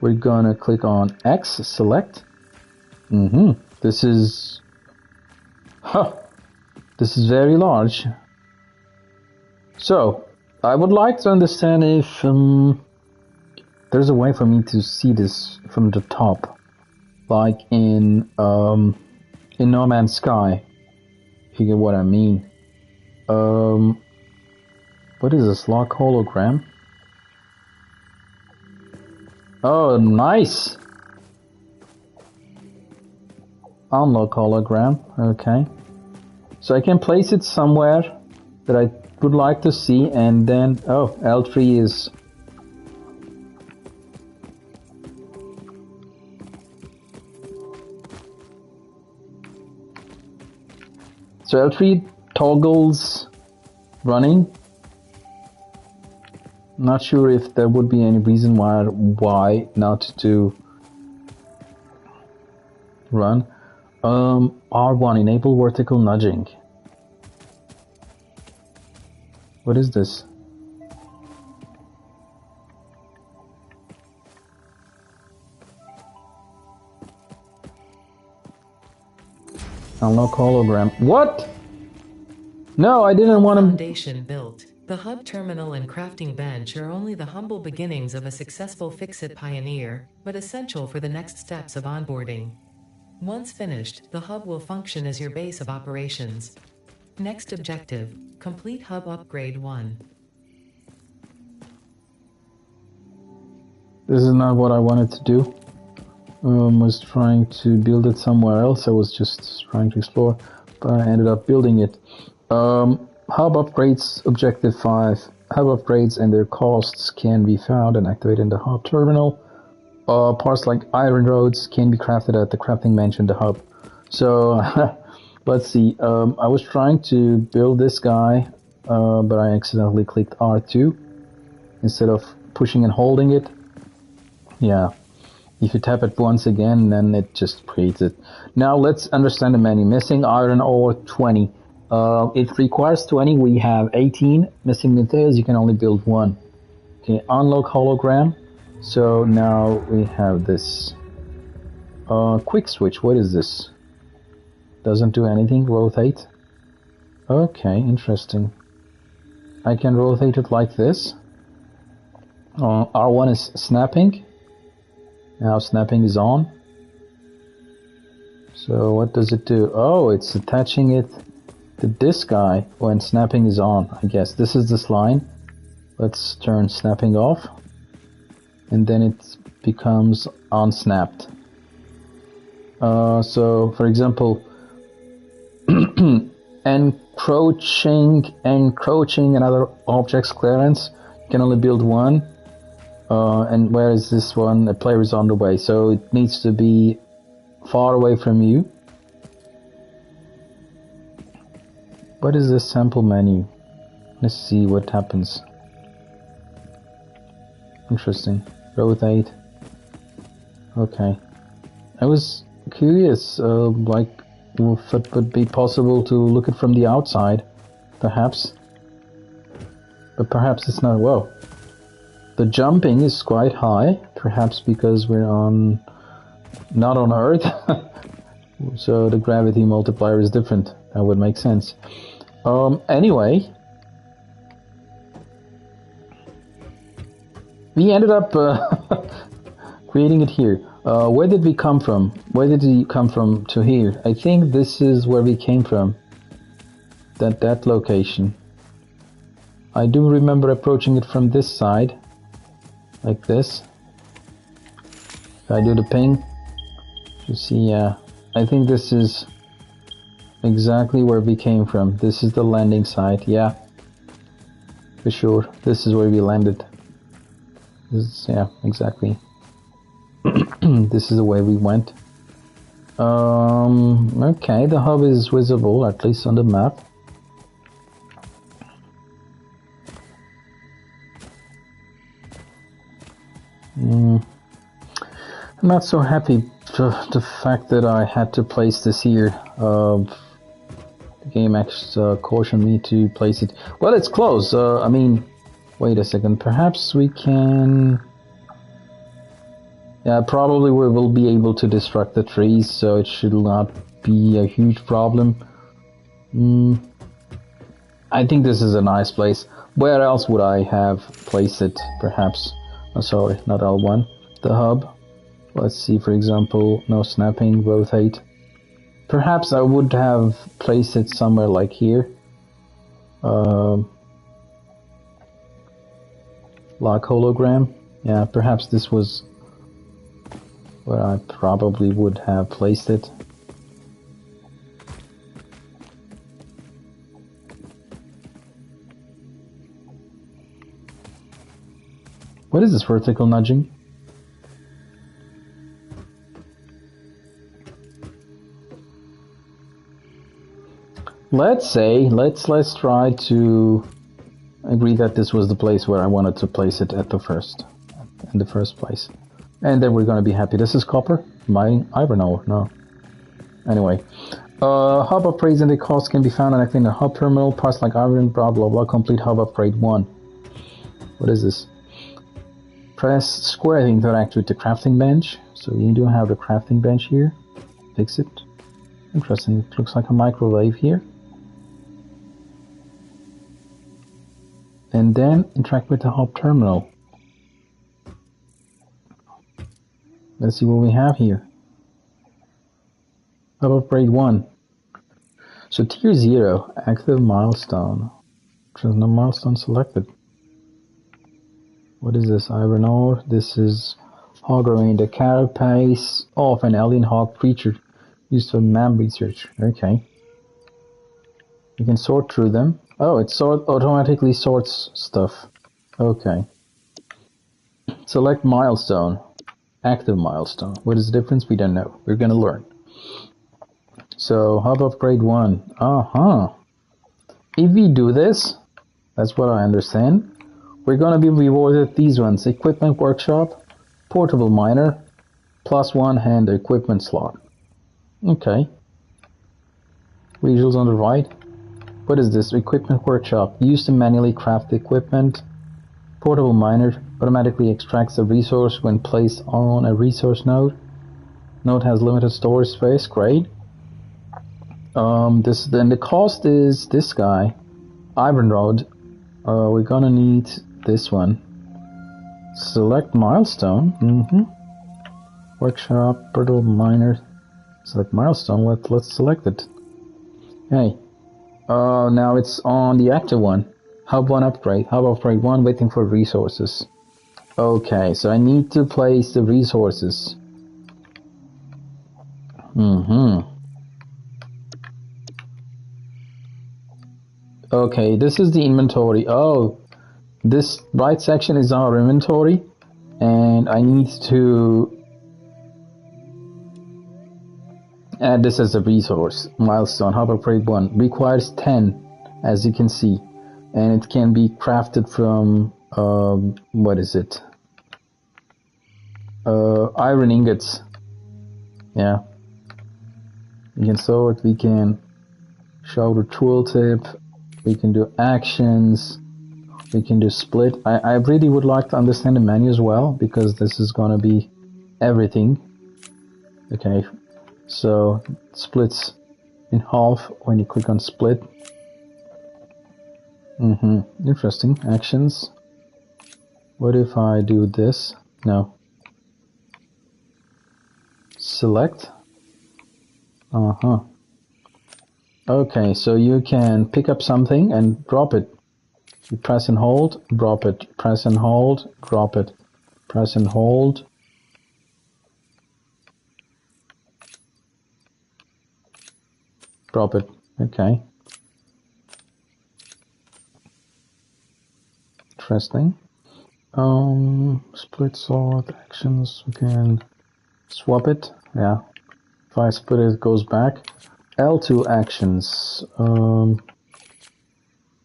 [SPEAKER 1] We're gonna click on X, select. This is very large. So I would like to understand if there's a way for me to see this from the top, like in No Man's Sky, if you get what I mean. What is this, lock hologram? Oh, nice! Unlock hologram, okay. So I can place it somewhere that I would like to see, and then, oh, L3 is... So L3 toggles running. Not sure if there would be any reason why not to run. R1, enable vertical nudging. What is this? Unlock hologram. What? No, I didn't want to...
[SPEAKER 2] Foundation built. The hub terminal and crafting bench are only the humble beginnings of a successful Fix-It pioneer, but essential for the next steps of onboarding. Once finished, the hub will function as your base of operations. Next objective, complete hub upgrade 1.
[SPEAKER 1] This is not what I wanted to do. I was trying to build it somewhere else. I was just trying to explore, but I ended up building it. Hub upgrades, objective 5. Hub upgrades and their costs can be found and activated in the hub terminal. Parts like iron rods can be crafted at the crafting bench in the hub. So, let's see. I was trying to build this guy. but I accidentally clicked R2 instead of pushing and holding it. Yeah, if you tap it once again, then it just creates it. Now let's understand the menu. Missing iron ore 20. It requires 20, we have 18. Missing materials, you can only build one. Okay, unlock hologram. So now we have this. Quick switch, what is this? Doesn't do anything, rotate. Okay, interesting. I can rotate it like this. R1 is snapping. Now snapping is on. So what does it do? Oh, it's attaching it to this guy when snapping is on, I guess. This is this line. Let's turn snapping off. And then it becomes unsnapped. So, for example, encroaching another object's clearance, you can only build one. And where is this one? A player is on the way, so it needs to be far away from you. What is this sample menu? Let's see what happens. Interesting. Rotate. Okay. I was curious, like, if it would be possible to look it from the outside, perhaps. But perhaps it's not. Whoa. The jumping is quite high, perhaps because we're not on Earth. So the gravity multiplier is different. That would make sense. Anyway, we ended up creating it here. Where did we come from? Where did we come from to here? I think this is where we came from. That location. I do remember approaching it from this side. Like this. If I do the ping, you see, I think this is exactly where we came from. This is the landing site, yeah. For sure, this is where we landed. Yeah, exactly. This is the way we went. Okay, the hub is visible, at least on the map. I'm not so happy for the fact that I had to place this here. The game actually cautioned me to place it. Well, it's close. I mean, wait a second. Perhaps we can... Yeah, probably we will be able to destruct the trees, so it should not be a huge problem. I think this is a nice place. Where else would I have placed it, perhaps? Oh, sorry, not L1. The hub. Let's see, for example, no snapping, rotate. Perhaps I would have placed it somewhere like here. Lock hologram. Yeah, perhaps this was where I probably would have placed it. What is this vertical nudging? Let's try to agree that this was the place where I wanted to place it in the first place. And then we're gonna be happy. This is copper? Mining iron ore? No. Anyway. Hub upgrades and the cost can be found on the hub terminal, parts like iron, blah blah blah, complete hub upgrade 1. What is this? Press square to interact with the crafting bench. So you do have the crafting bench here. Fix it. Interesting. It looks like a microwave here. And then interact with the hub terminal. Let's see what we have here. Hub upgrade 1. So tier 0, active milestone. There's no milestone selected. What is this? Iron ore. This is hog array, the carapace of an alien hog creature used for MAM research. Okay. You can sort through them. Oh, it automatically sorts stuff. Okay. Select milestone. Active milestone. What is the difference? We don't know. We're gonna learn. So, hub upgrade 1. If we do this, That's what I understand. We're gonna be rewarded these ones: equipment workshop, portable miner, +1 hand equipment slot. Okay. Visuals on the right. What is this? Equipment workshop. Used to manually craft the equipment. Portable miner automatically extracts a resource when placed on a resource node. Node has limited storage space. Great. This then the cost is this guy, iron rod. We're gonna need this one. Select milestone. Workshop, portable miner. Select milestone. Let's select it. Hey. Now it's on the active one. Hub 1 upgrade. Hub upgrade 1 waiting for resources. Okay, so I need to place the resources. Okay, this is the inventory. Oh, this right section is our inventory, and I need to add this as a resource. Milestone, Hub upgrade 1 requires 10, as you can see, and it can be crafted from what is it? Iron ingots. Yeah. We can sort, we can show the tooltip, we can do actions, we can do split. I really would like to understand the menu as well, because this is gonna be everything. Okay, so splits in half when you click on split. Interesting. Actions. What if I do this? No. Select. Okay, so you can pick up something and drop it. You press and hold, drop it. Press and hold, drop it. Press and hold. Drop it. Okay. Interesting. Split sort actions. We can swap it. Yeah. If I split it, it goes back. L2 actions.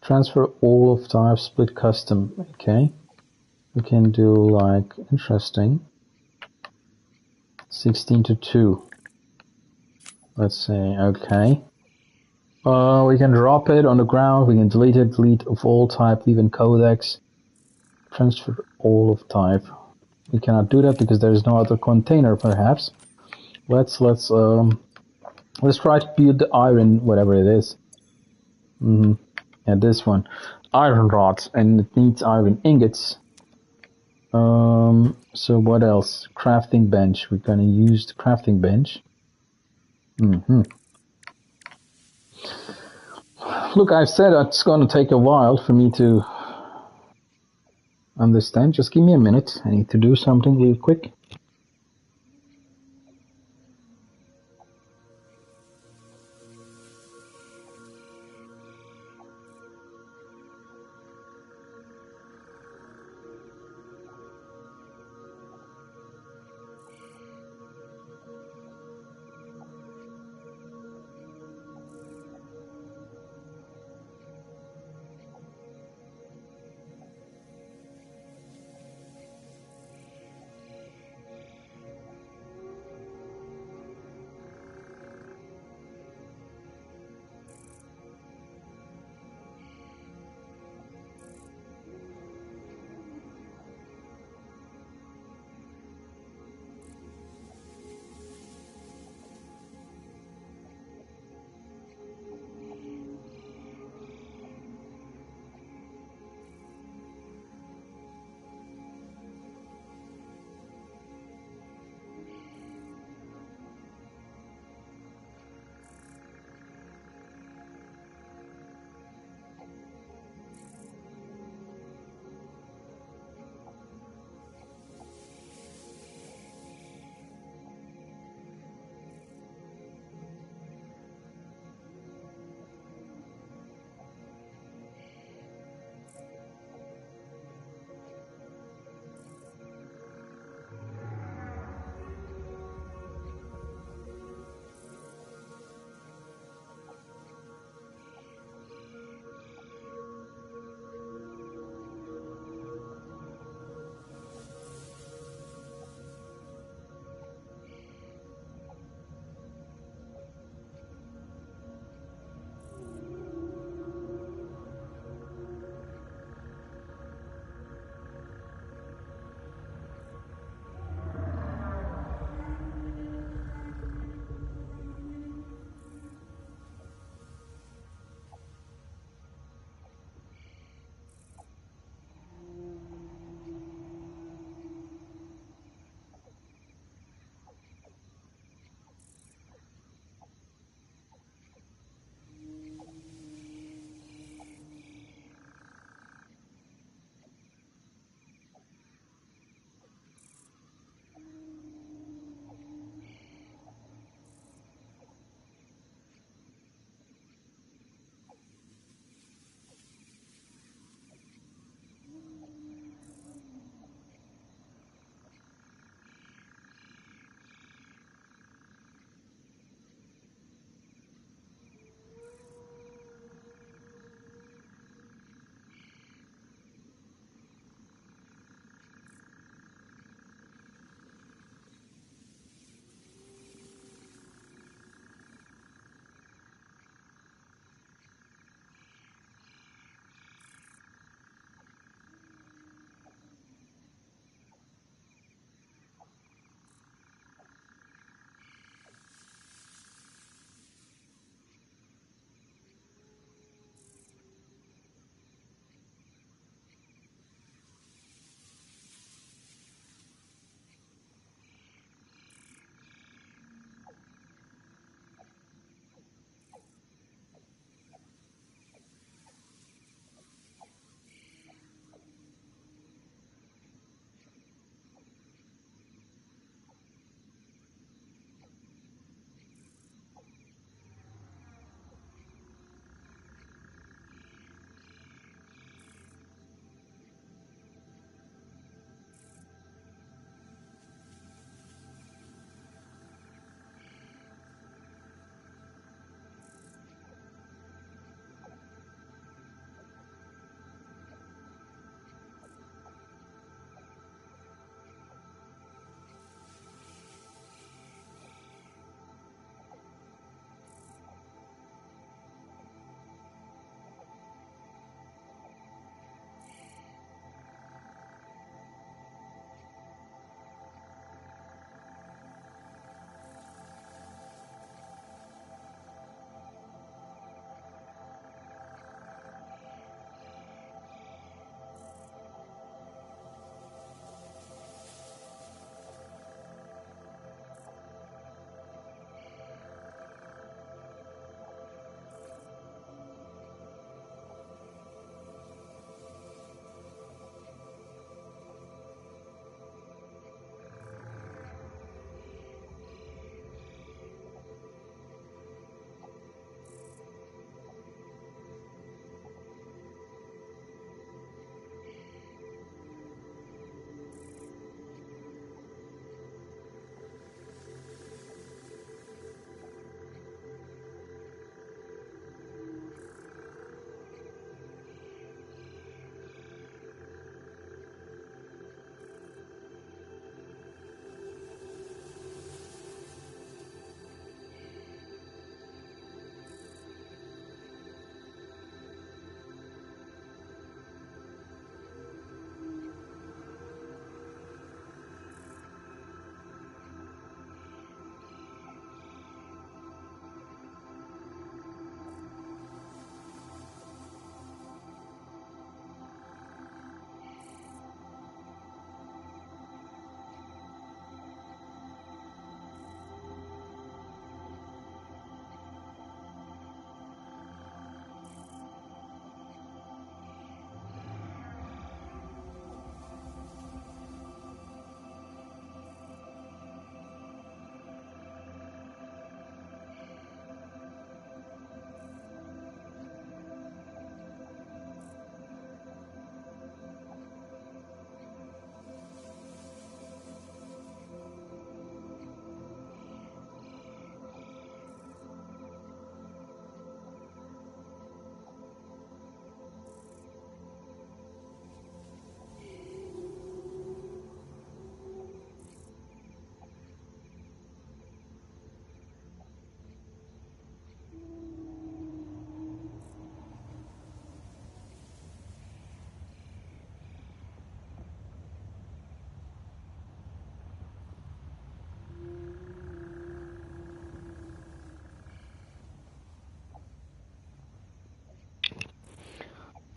[SPEAKER 1] Transfer all of type, split custom. Okay. We can do like, interesting. 16 to 2. Let's say, okay. We can drop it on the ground. We can delete it, delete of all type, even codex. Transfer all of type. We cannot do that because there is no other container, perhaps. Let's try to build the iron, whatever it is. Yeah, this one. Iron rods, and it needs iron ingots. So what else? Crafting bench. We're gonna use the crafting bench. Look, I've said it's gonna take a while for me to understand. Just give me a minute. I need to do something real quick.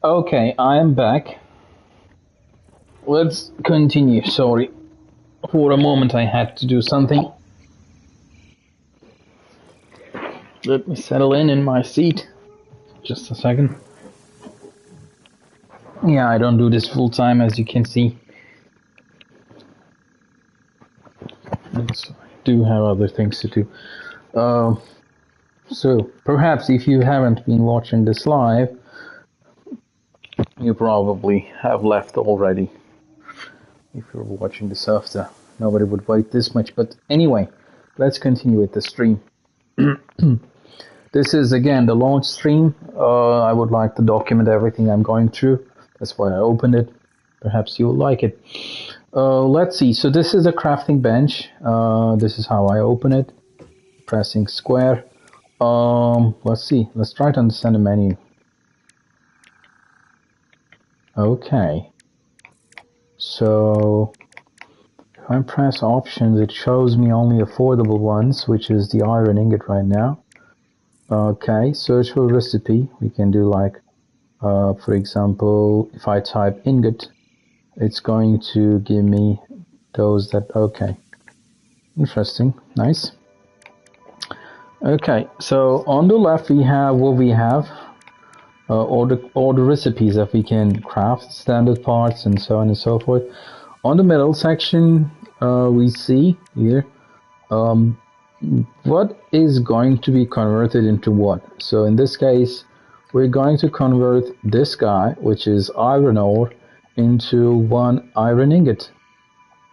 [SPEAKER 1] Okay, I am back. Let's continue. Sorry. For a moment I had to do something. Let me settle in my seat. Just a second. Yeah, I don't do this full time, as you can see. So I do have other things to do. So perhaps if you haven't been watching this live, you probably have left already. If you're watching this after, nobody would wait this much. But anyway, let's continue with the stream. This is again the launch stream. I would like to document everything I'm going through. That's why I opened it. Perhaps you'll like it. Let's see. So this is a crafting bench. This is how I open it. Pressing square. Let's see. Let's try to understand the menu. Okay. So if I press options, it shows me only affordable ones, which is the iron ingot right now. Okay, search for recipe. We can do like, for example, if I type ingot, it's going to give me those that, okay. Interesting, nice. Okay, so on the left we have what we have, all the recipes that we can craft, standard parts and so on and so forth. On the middle section, we see here, what is going to be converted into what. So in this case, we're going to convert this guy, which is iron ore, into one iron ingot.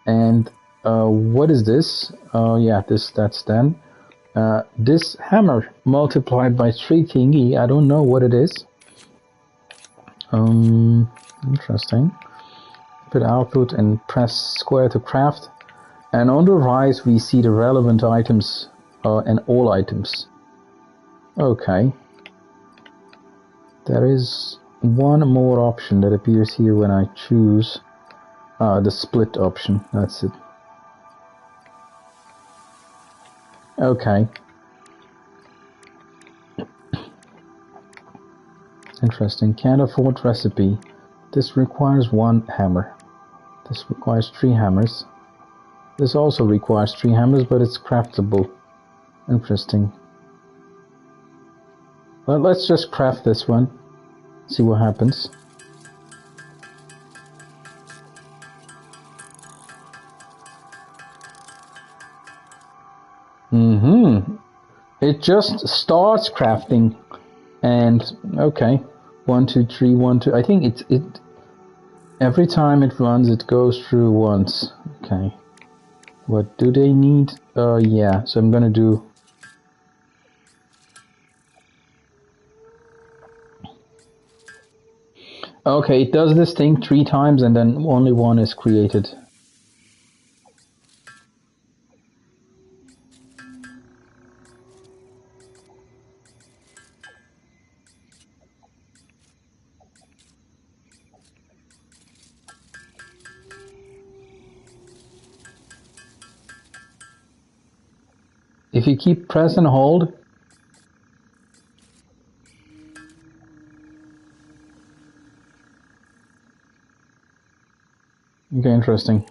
[SPEAKER 1] And what is this? Yeah, that's then. This hammer multiplied by 3 thingy, I don't know what it is. Interesting. Put output and press square to craft. And on the right we see the relevant items and all items. Okay. There is one more option that appears here when I choose the split option. That's it. Okay. Interesting. Can't afford recipe. This requires 1 hammer. This requires 3 hammers. This also requires 3 hammers, but it's craftable. Interesting. Well, let's just craft this one. See what happens. It just starts crafting. And okay. 1, 2, 3, 1, 2. I think it every time it runs it goes through once. Okay. What do they need? Yeah, so I'm gonna do okay, it does this thing 3 times and then only 1 is created. If you keep press and hold, okay, interesting.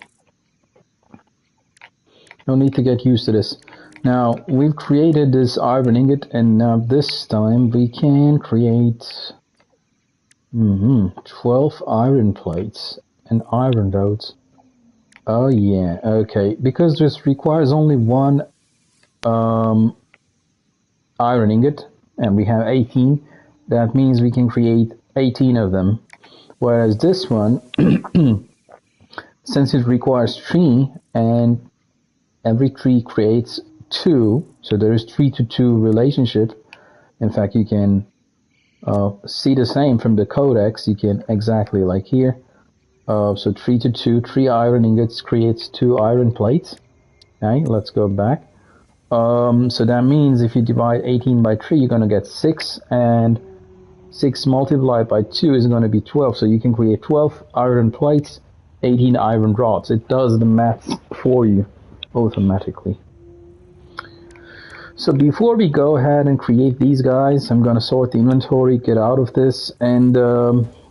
[SPEAKER 1] No need to get used to this. Now, we've created this iron ingot, and now this time we can create 12 iron plates and iron rods. Oh yeah, okay. Because this requires only 1 iron ingot, and we have 18, that means we can create 18 of them. Whereas this one, since it requires 3, and every 3 creates 2, so there is 3 to 2 relationship. In fact, you can see the same from the codex. You can exactly like here. So 3 to 2, 3 iron ingots creates 2 iron plates. Okay, let's go back. So that means if you divide 18 by 3, you're going to get 6, and 6 multiplied by 2 is going to be 12. So you can create 12 iron plates, 18 iron rods. It does the maths for you automatically. So before we go ahead and create these guys, I'm gonna sort the inventory, get out of this, and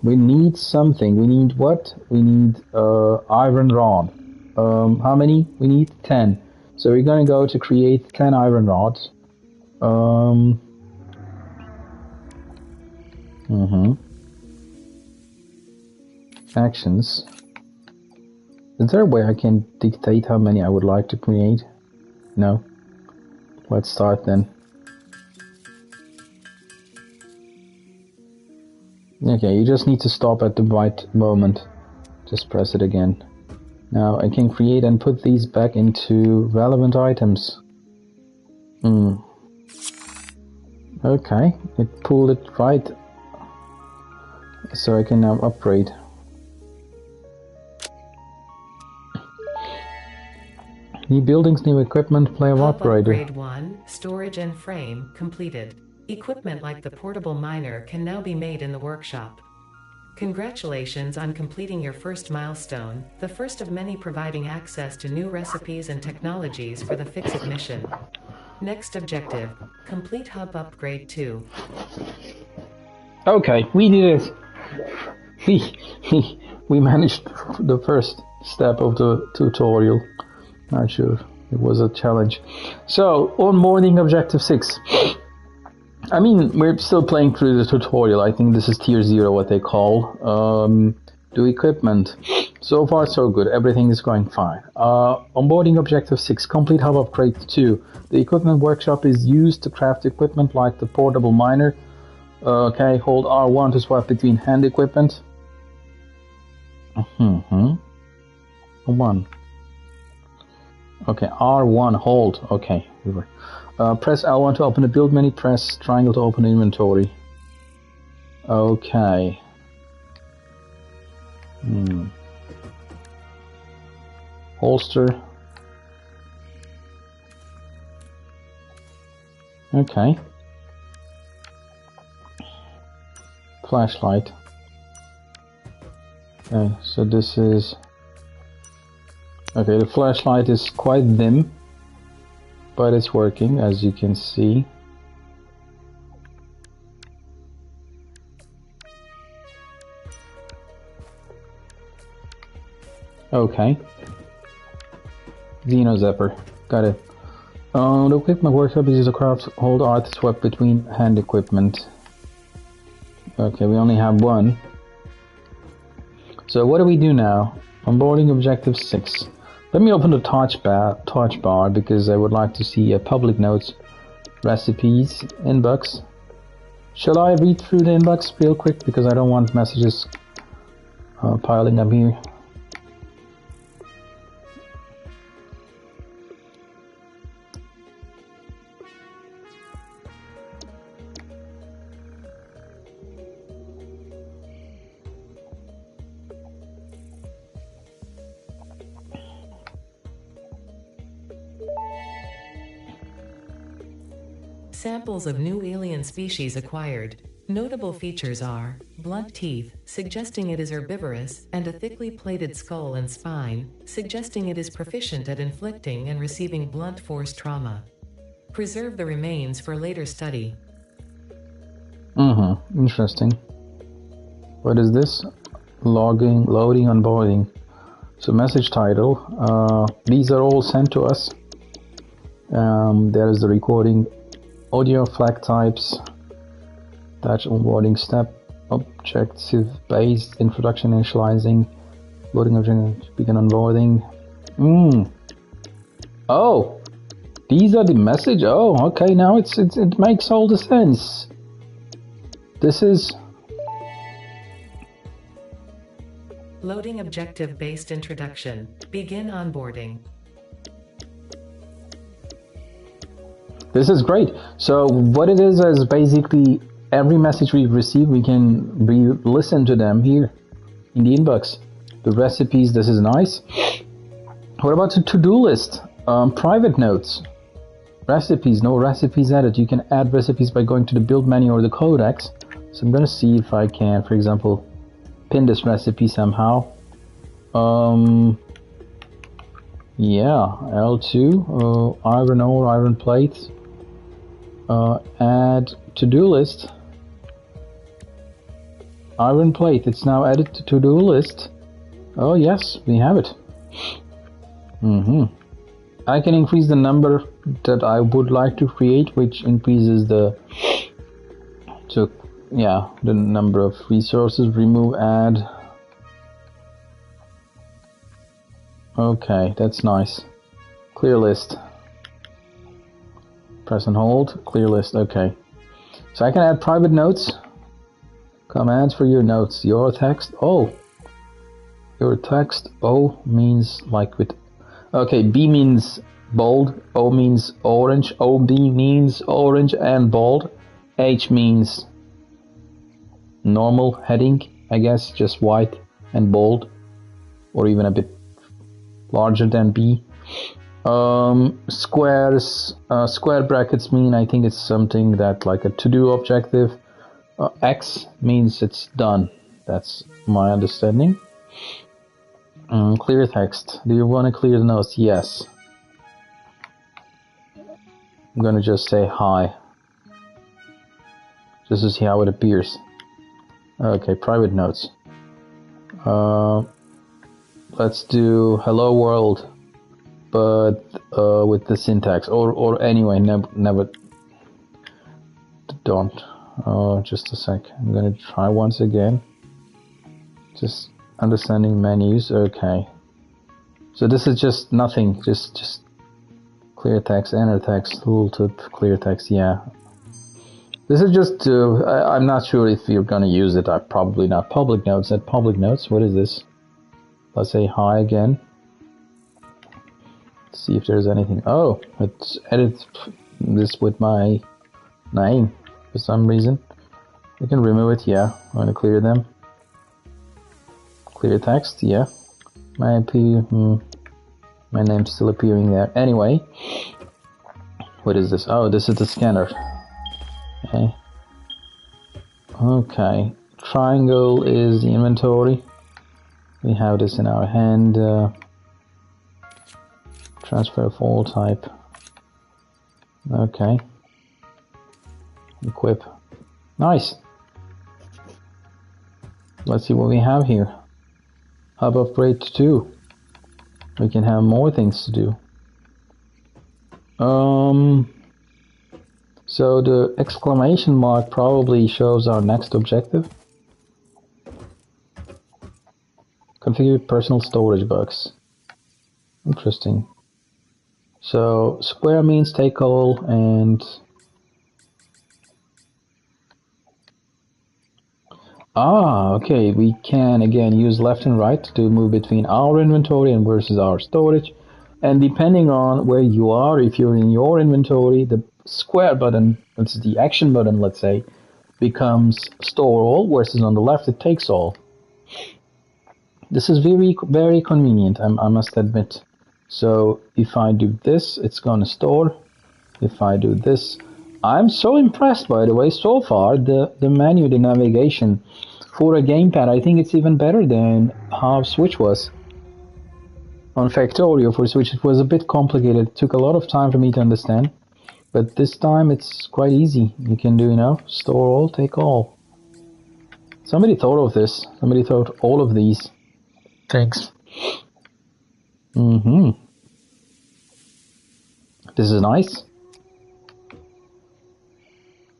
[SPEAKER 1] we need something. We need what? We need iron rod. How many? We need 10. So we're gonna go to create 10 iron rods. Actions. Is there a way I can dictate how many I would like to create? No. Let's start then. Okay, you just need to stop at the right moment. Just press it again. Now I can create and put these back into relevant items. Okay, it pulled it right. So I can now upgrade. New buildings, new equipment, player operator.
[SPEAKER 2] Upgrade 1, storage and frame, completed. Equipment like the portable miner can now be made in the workshop. Congratulations on completing your first milestone, the first of many providing access to new recipes and technologies for the Fix-It mission. Next objective, complete hub upgrade 2.
[SPEAKER 1] Okay, we did it. We managed the first step of the tutorial. Not sure, it was a challenge. So, onboarding objective 6. I mean, we're still playing through the tutorial. I think this is tier 0, what they call. Do equipment. So far, so good. Everything is going fine. Onboarding objective 6. Complete hub upgrade 2. The equipment workshop is used to craft equipment like the portable miner. Okay, hold R1 to swap between hand equipment. 1. Okay, R1, hold. Okay, press L1 to open the build menu, press triangle to open the inventory. Okay. Holster. Okay. Flashlight. Okay, so this is... Okay, the flashlight is quite dim, but it's working, as you can see. Okay. Xeno Zapper. Got it. The equipment workshop is used to craft hold R to swap between hand equipment. Okay, we only have one. So what do we do now? Onboarding objective 6. Let me open the touch bar because I would like to see public notes, recipes, inbox. Shall I read through the inbox real quick because I don't want messages piling up here.
[SPEAKER 2] Samples of new alien species acquired. Notable features are blunt teeth, suggesting it is herbivorous, and a thickly plated skull and spine, suggesting it is proficient at inflicting and receiving blunt force trauma. Preserve the remains for later study.
[SPEAKER 1] Interesting. What is this? Loading, onboarding. So message title. These are all sent to us. There is the recording. Audio flag types, touch onboarding step, objective based introduction initializing, loading object, begin onboarding. Oh, these are the message. Oh, okay, now it makes all the sense. This is
[SPEAKER 2] loading objective based introduction. Begin onboarding.
[SPEAKER 1] This is great. So what it is basically every message we receive, we can listen to them here in the inbox. The recipes, this is nice. What about the to-do list? Private notes. Recipes, no recipes added. You can add recipes by going to the build menu or the codex. So I'm going to see if I can, for example, pin this recipe somehow. Yeah, L2, iron ore, iron plates. Add to-do list. Iron plate. It's now added to to-do list. Oh yes, we have it. I can increase the number that I would like to create, which increases the the number of resources. Remove, add. Okay, that's nice. Clear list. Press and hold. Clear list. Okay. So I can add private notes. Commands for your notes. Your text. Oh. Your text. O means like with. Okay, B means bold. O means orange. OB means orange and bold. H means normal heading, I guess, just white and bold, or even a bit larger than B. Squares, square brackets mean, I think it's something that like a to-do objective. X means it's done. That's my understanding. Clear text. Do you want to clear the notes? Yes. I'm gonna just say hi, just to see how it appears. Okay, private notes. Let's do hello world, but with the syntax, or anyway, never. Don't. Just a sec. I'm gonna try once again. Just understanding menus. Okay. So this is just nothing. Just clear text, enter text, tooltip, clear text. Yeah. This is just to. I'm not sure if you're gonna use it. I'm probably not. Public notes. At public notes. What is this? Let's say hi again. Let's see if there's anything. Oh, let's edit this with my name for some reason. We can remove it. Yeah. I'm gonna clear them. Clear text. Yeah. My name's still appearing there. Anyway. What is this? Oh, this is the scanner. Okay. Okay. Triangle is the inventory. We have this in our hand. Transfer file type. Okay. Equip. Nice. Let's see what we have here. Hub upgrade 2. We can have more things to do. So the exclamation mark probably shows our next objective. Configure personal storage box. Interesting. So square means take all, and okay, we can again use left and right to move between our inventory and versus our storage. And depending on where you are, if you're in your inventory, the square button, that's the action button, let's say, becomes store all, versus on the left it takes all. This is very, very convenient, I must admit. So if I do this, it's gonna store. If I do this, I'm so impressed, by the way, so far, the menu, the navigation for a gamepad. I think it's even better than how Switch was. On Factorio for Switch, it was a bit complicated. It took a lot of time for me to understand. But this time, it's quite easy. You can do, store all, take all. Somebody thought of this. Somebody thought all of these. Thanks. This is nice.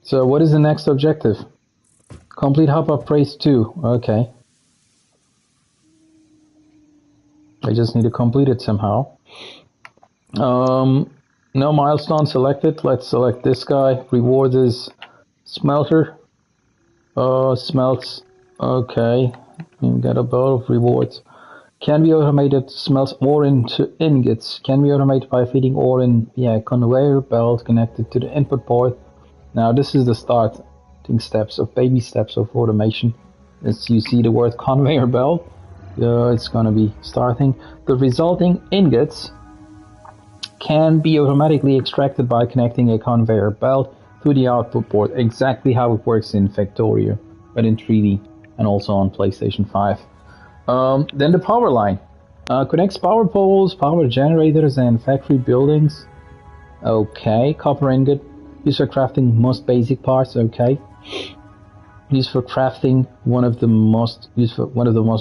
[SPEAKER 1] So what is the next objective? Complete hub upgrade 2. Okay. I just need to complete it somehow. No milestone selected. Let's select this guy. Reward is smelter. Smelts. Okay. You get a boat of rewards. Can be automated. Smelts ore into ingots. Can be automated by feeding ore in conveyor belt connected to the input port. Now this is the starting steps of baby steps of automation. As you see the word conveyor belt, it's gonna be starting. The resulting ingots can be automatically extracted by connecting a conveyor belt to the output port. Exactly how it works in Factorio, but in 3D and also on PlayStation 5. Then the power line connects power poles, power generators, and factory buildings. Okay, copper ingot. Used for crafting most basic parts. Okay. Used for crafting one of the most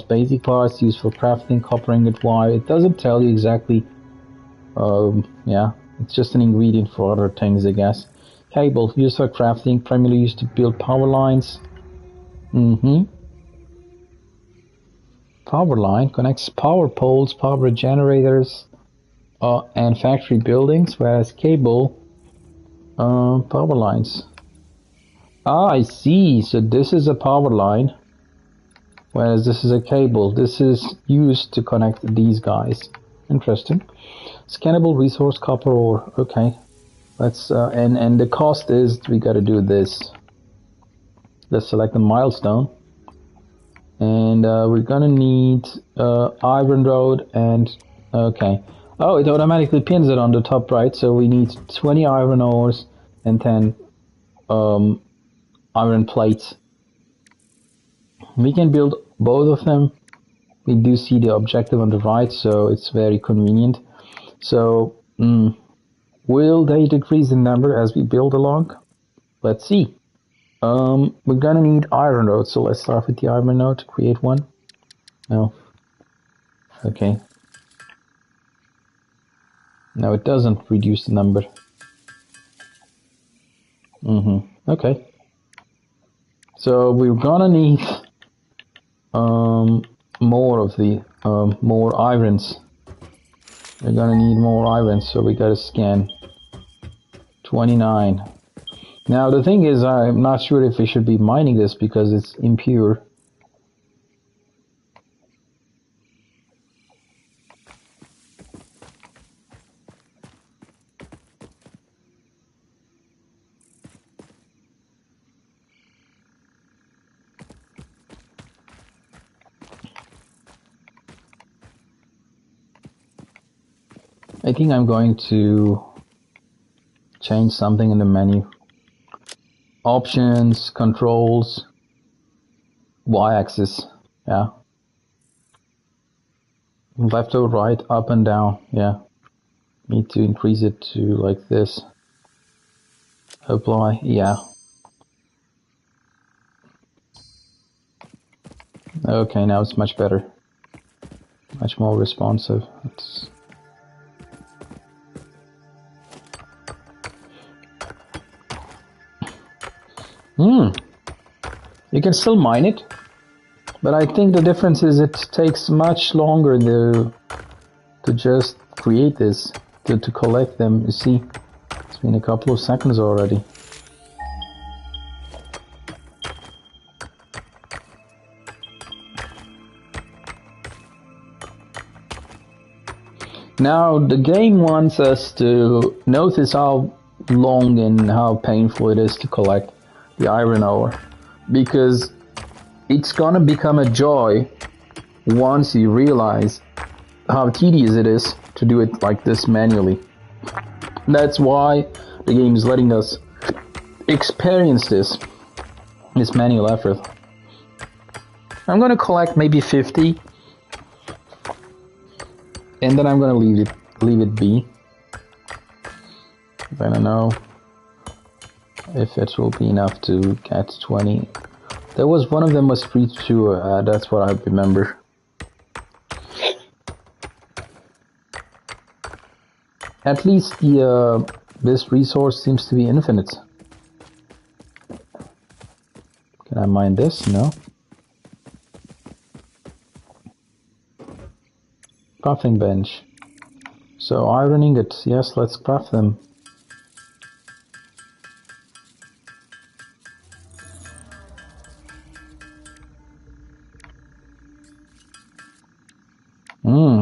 [SPEAKER 1] basic parts. Used for crafting copper ingot wire. It doesn't tell you exactly. Yeah, it's just an ingredient for other things, I guess. Cable used for crafting, primarily used to build power lines. Power line connects power poles, power generators, and factory buildings, whereas cable, power lines. Ah, I see. So this is a power line, whereas this is a cable. This is used to connect these guys. Interesting. Scannable resource copper ore. Okay. Let's and the cost is we got to do this. Let's select the milestone, and we're gonna need iron rod and okay. Oh, it automatically pins it on the top right. So we need 20 iron ores and 10 iron plates. We can build both of them. We do see the objective on the right, so it's very convenient. So will they decrease in number as we build along? Let's see. We're gonna need iron rod, so let's start with the iron rod to create one. No. Okay. No, it doesn't reduce the number. Okay. So we're gonna need more of the more irons. We're gonna need more irons, so we gotta scan 29. Now the thing is, I'm not sure if we should be mining this because it's impure. I think I'm going to change something in the menu. Options, controls, y-axis, yeah. Left or right, up and down, yeah. Need to increase it to like this. Apply, yeah. Okay, now it's much better. Much more responsive. You can still mine it, but I think the difference is it takes much longer to just create this, to collect them. You see, it's been a couple of seconds already. Now the game wants us to notice how long and how painful it is to collect the iron ore, because it's gonna become a joy once you realize how tedious it is to do it like this manually. That's why the game is letting us experience this manual effort. I'm gonna collect maybe 50, and then I'm gonna leave it be. I don't know if it will be enough to get 20. There was one of them was free to, that's what I remember. At least the this resource seems to be infinite. Can I mine this? No. Crafting bench. So iron ingots, yes, let's craft them.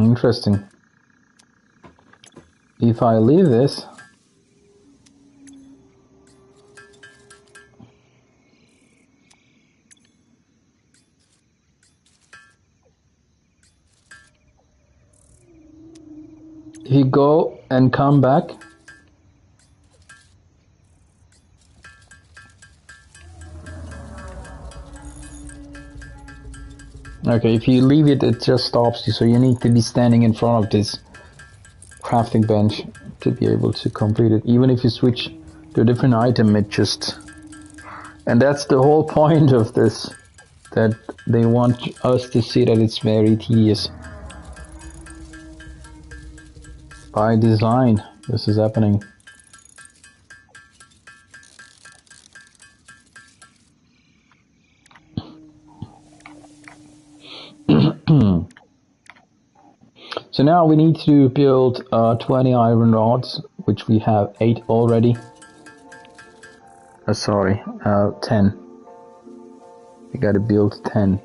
[SPEAKER 1] Interesting. If I leave this, if you go and come back, okay, if you leave it, it just stops you, so you need to be standing in front of this crafting bench to be able to complete it. Even if you switch to a different item. It just, and that's the whole point of this, that they want us to see that it's very tedious. By design, this is happening. So now we need to build 20 iron rods, which we have 8 already. Sorry, 10. We gotta build 10.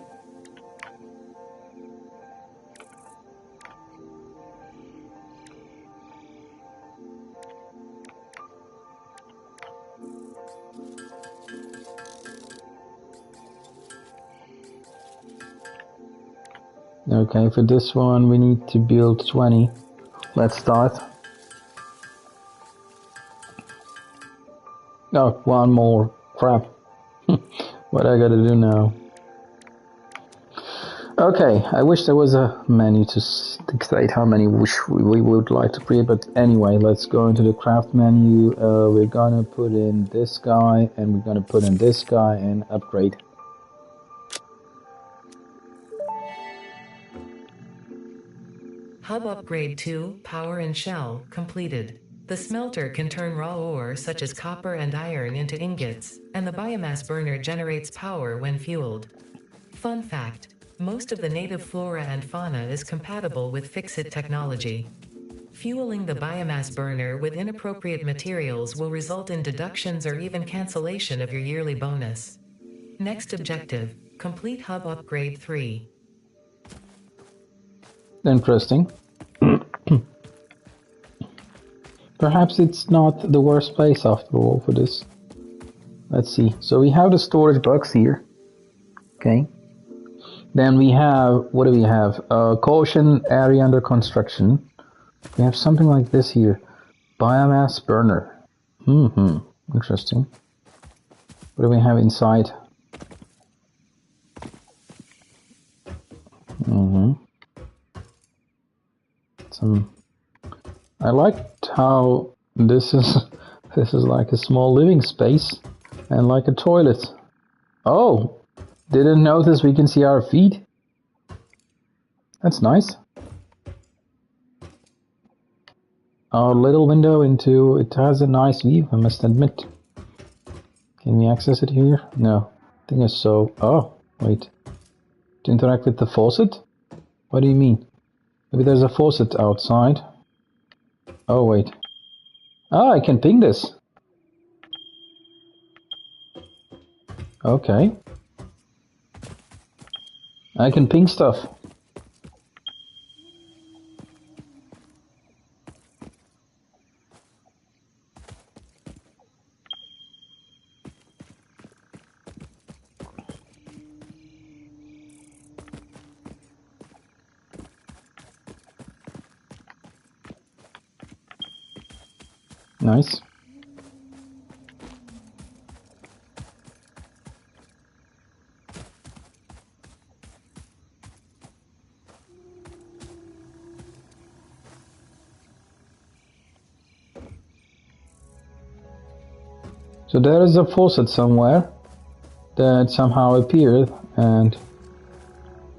[SPEAKER 1] Okay, for this one we need to build 20. Let's start. Oh, one more. Crap. What I gotta do now? Okay, I wish there was a menu to dictate how many we would like to create, but anyway, let's go into the craft menu. We're gonna put in this guy, and we're gonna put in this guy, and upgrade.
[SPEAKER 2] Hub Upgrade 2, Power and Shell, completed. The smelter can turn raw ore such as copper and iron into ingots, and the biomass burner generates power when fueled. Fun fact, most of the native flora and fauna is compatible with Fixit technology. Fueling the biomass burner with inappropriate materials will result in deductions or even cancellation of your yearly bonus. Next objective, complete Hub Upgrade 3.
[SPEAKER 1] Interesting. Perhaps it's not the worst place after all for this. Let's see. So we have the storage box here. Okay. Then we have, what do we have? Caution area under construction. We have something like this here. Biomass burner. Interesting. What do we have inside? I liked how this is like a small living space and like a toilet. Oh, didn't notice we can see our feet. That's nice. Our little window into it has a nice view, I must admit. Can we access it here? No. I think it's so. Oh, wait. To interact with the faucet? What do you mean? Maybe there's a faucet outside. Oh, wait. Ah, I can ping this. Okay. I can ping stuff. Nice. So there is a faucet somewhere that somehow appeared and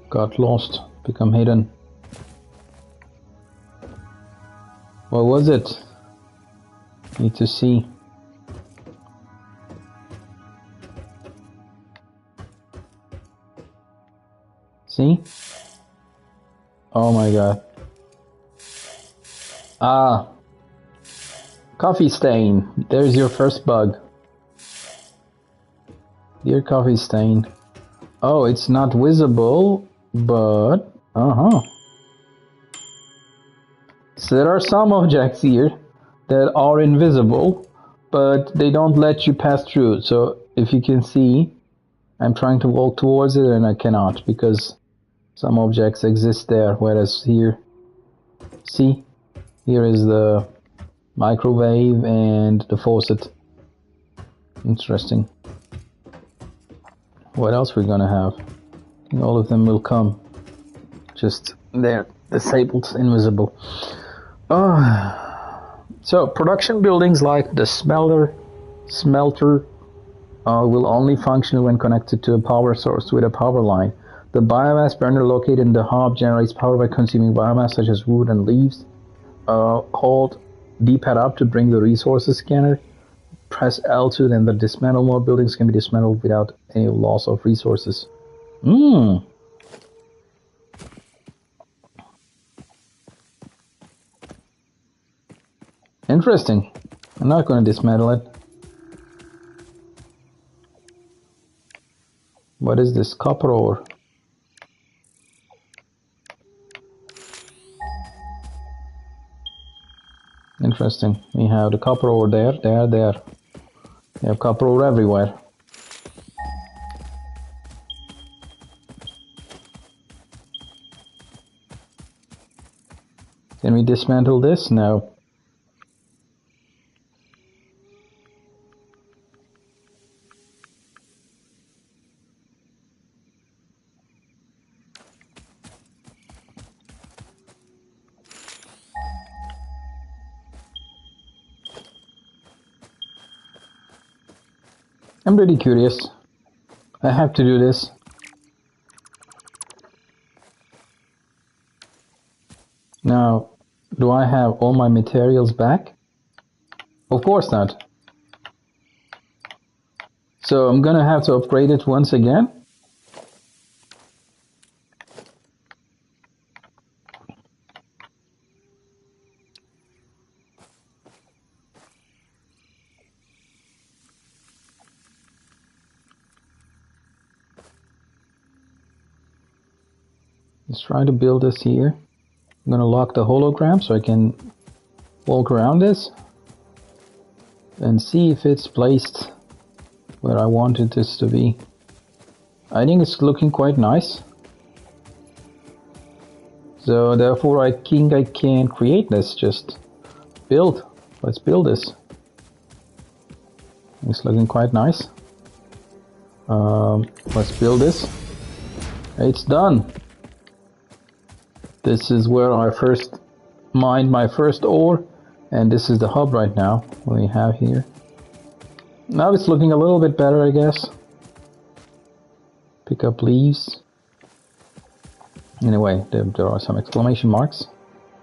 [SPEAKER 1] got lost, become hidden. What was it? Need to see. See? Oh my god. Ah. Coffee stain. There's your first bug. Dear coffee stain. Oh, it's not visible, but... So there are some objects here that are invisible, but they don't let you pass through. So if you can see, I'm trying to walk towards it and I cannot because some objects exist there, whereas here, see, here is the microwave and the faucet. Interesting. What else we're gonna have? I think all of them will come. Just they're disabled, invisible. So production buildings like the smelter Smelter will only function when connected to a power source with a power line. The biomass burner located in the hub generates power by consuming biomass such as wood and leaves. Hold D-pad up to bring the resources scanner. Press L2, then the dismantle mode. Buildings can be dismantled without any loss of resources. Interesting. I'm not going to dismantle it. What is this? Copper ore. Interesting. We have the copper ore there. We have copper ore everywhere. Can we dismantle this? No. I'm really curious. I have to do this. Now, do I have all my materials back? Of course not. So I'm gonna have to upgrade it once again. Let's try to build this here. I'm gonna lock the hologram so I can walk around this and see if it's placed where I wanted this to be. I think it's looking quite nice. So therefore I think I can create this, just build. Let's build this. It's looking quite nice. Let's build this. It's done. This is where I first mined my first ore, and this is the hub right now. What we have here. Now it's looking a little bit better, I guess. Pick up leaves. Anyway, there are some exclamation marks.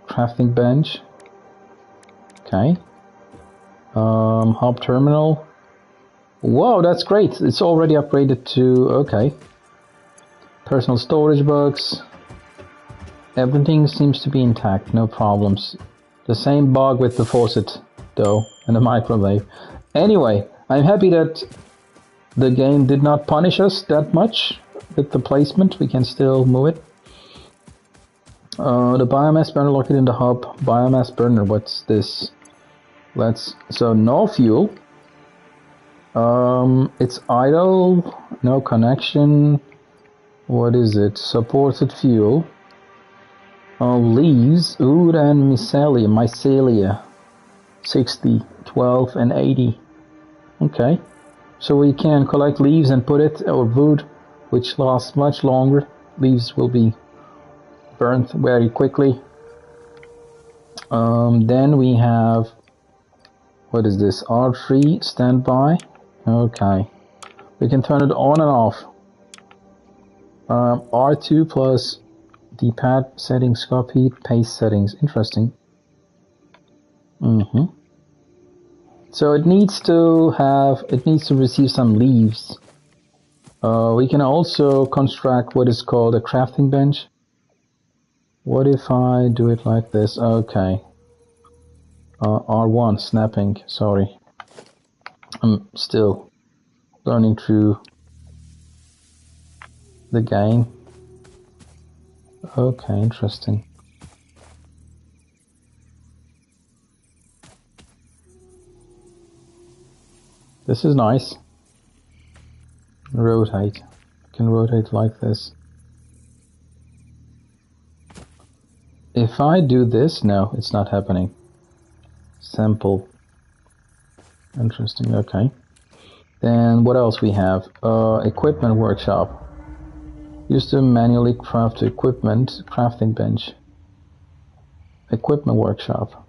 [SPEAKER 1] Crafting bench. Okay. Hub terminal. Whoa, that's great. It's already upgraded to... okay. Personal storage box. Everything seems to be intact, no problems. The same bug with the faucet, though, and the microwave. Anyway, I'm happy that the game did not punish us that much with the placement. We can still move it. The biomass burner located in the hub. Biomass burner, what's this? So no fuel. It's idle, no connection. What is it? Supported fuel. Leaves, wood and mycelia. 60, 12 and 80. Okay. So we can collect leaves and put it, or wood, which lasts much longer. Leaves will be burnt very quickly. Then we have, what is this? R3 standby. Okay. We can turn it on and off. R2 plus D-pad settings, scope heat, paste settings. Interesting. So it needs to receive some leaves. We can also construct what is called a crafting bench. What if I do it like this? Okay. R1 snapping, sorry. I'm still learning through the game. Okay, interesting. This is nice. Rotate. I can rotate like this. If I do this, no, it's not happening. Sample. Interesting, okay. Then what else we have? Equipment workshop. Use to manually craft equipment. Crafting bench. Equipment workshop.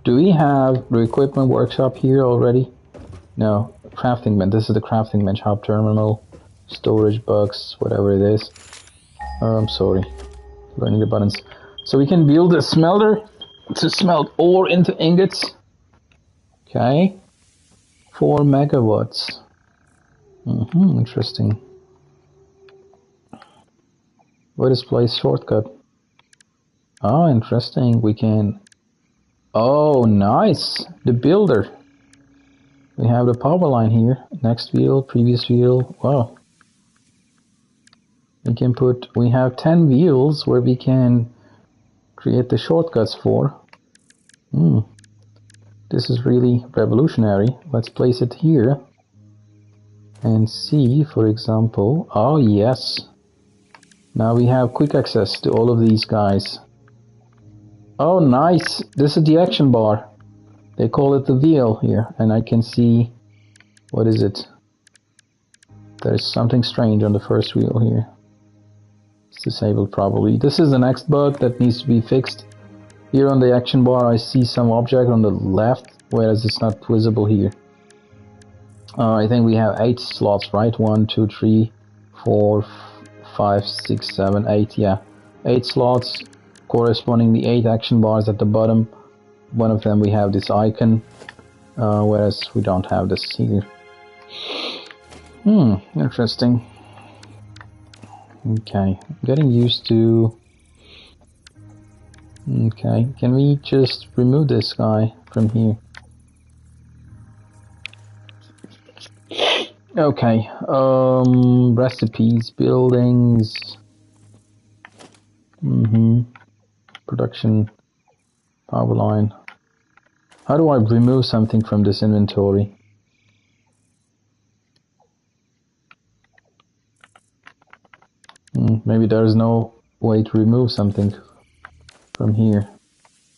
[SPEAKER 1] Do we have the equipment workshop here already? No. Crafting bench. This is the crafting bench. Hub terminal. Storage box. Whatever it is. Oh, I'm sorry. Learning the buttons. So we can build a smelter to smelt ore into ingots. Okay. 4 megawatts. Interesting. What is place shortcut? Oh, interesting. We can... Oh, nice! The builder. We have the power line here. Next wheel, previous wheel. Wow. We can put... We have 10 wheels where we can create the shortcuts for. This is really revolutionary. Let's place it here. And see, for example... Oh, yes. Now we have quick access to all of these guys. Oh, nice! This is the action bar. They call it the wheel here, and I can see... What is it? There's something strange on the first wheel here. It's disabled probably. This is the next bug that needs to be fixed. Here on the action bar I see some object on the left, whereas it's not visible here. I think we have 8 slots, right? 1, 2, 3, 4, 5, 6, 7, 8, yeah. 8 slots corresponding the 8 action bars at the bottom. One of them we have this icon, whereas we don't have this here. Interesting. Okay, I'm getting used to... Okay, can we just remove this guy from here? Okay, recipes, buildings... Production, power line. How do I remove something from this inventory? Maybe there's no way to remove something from here.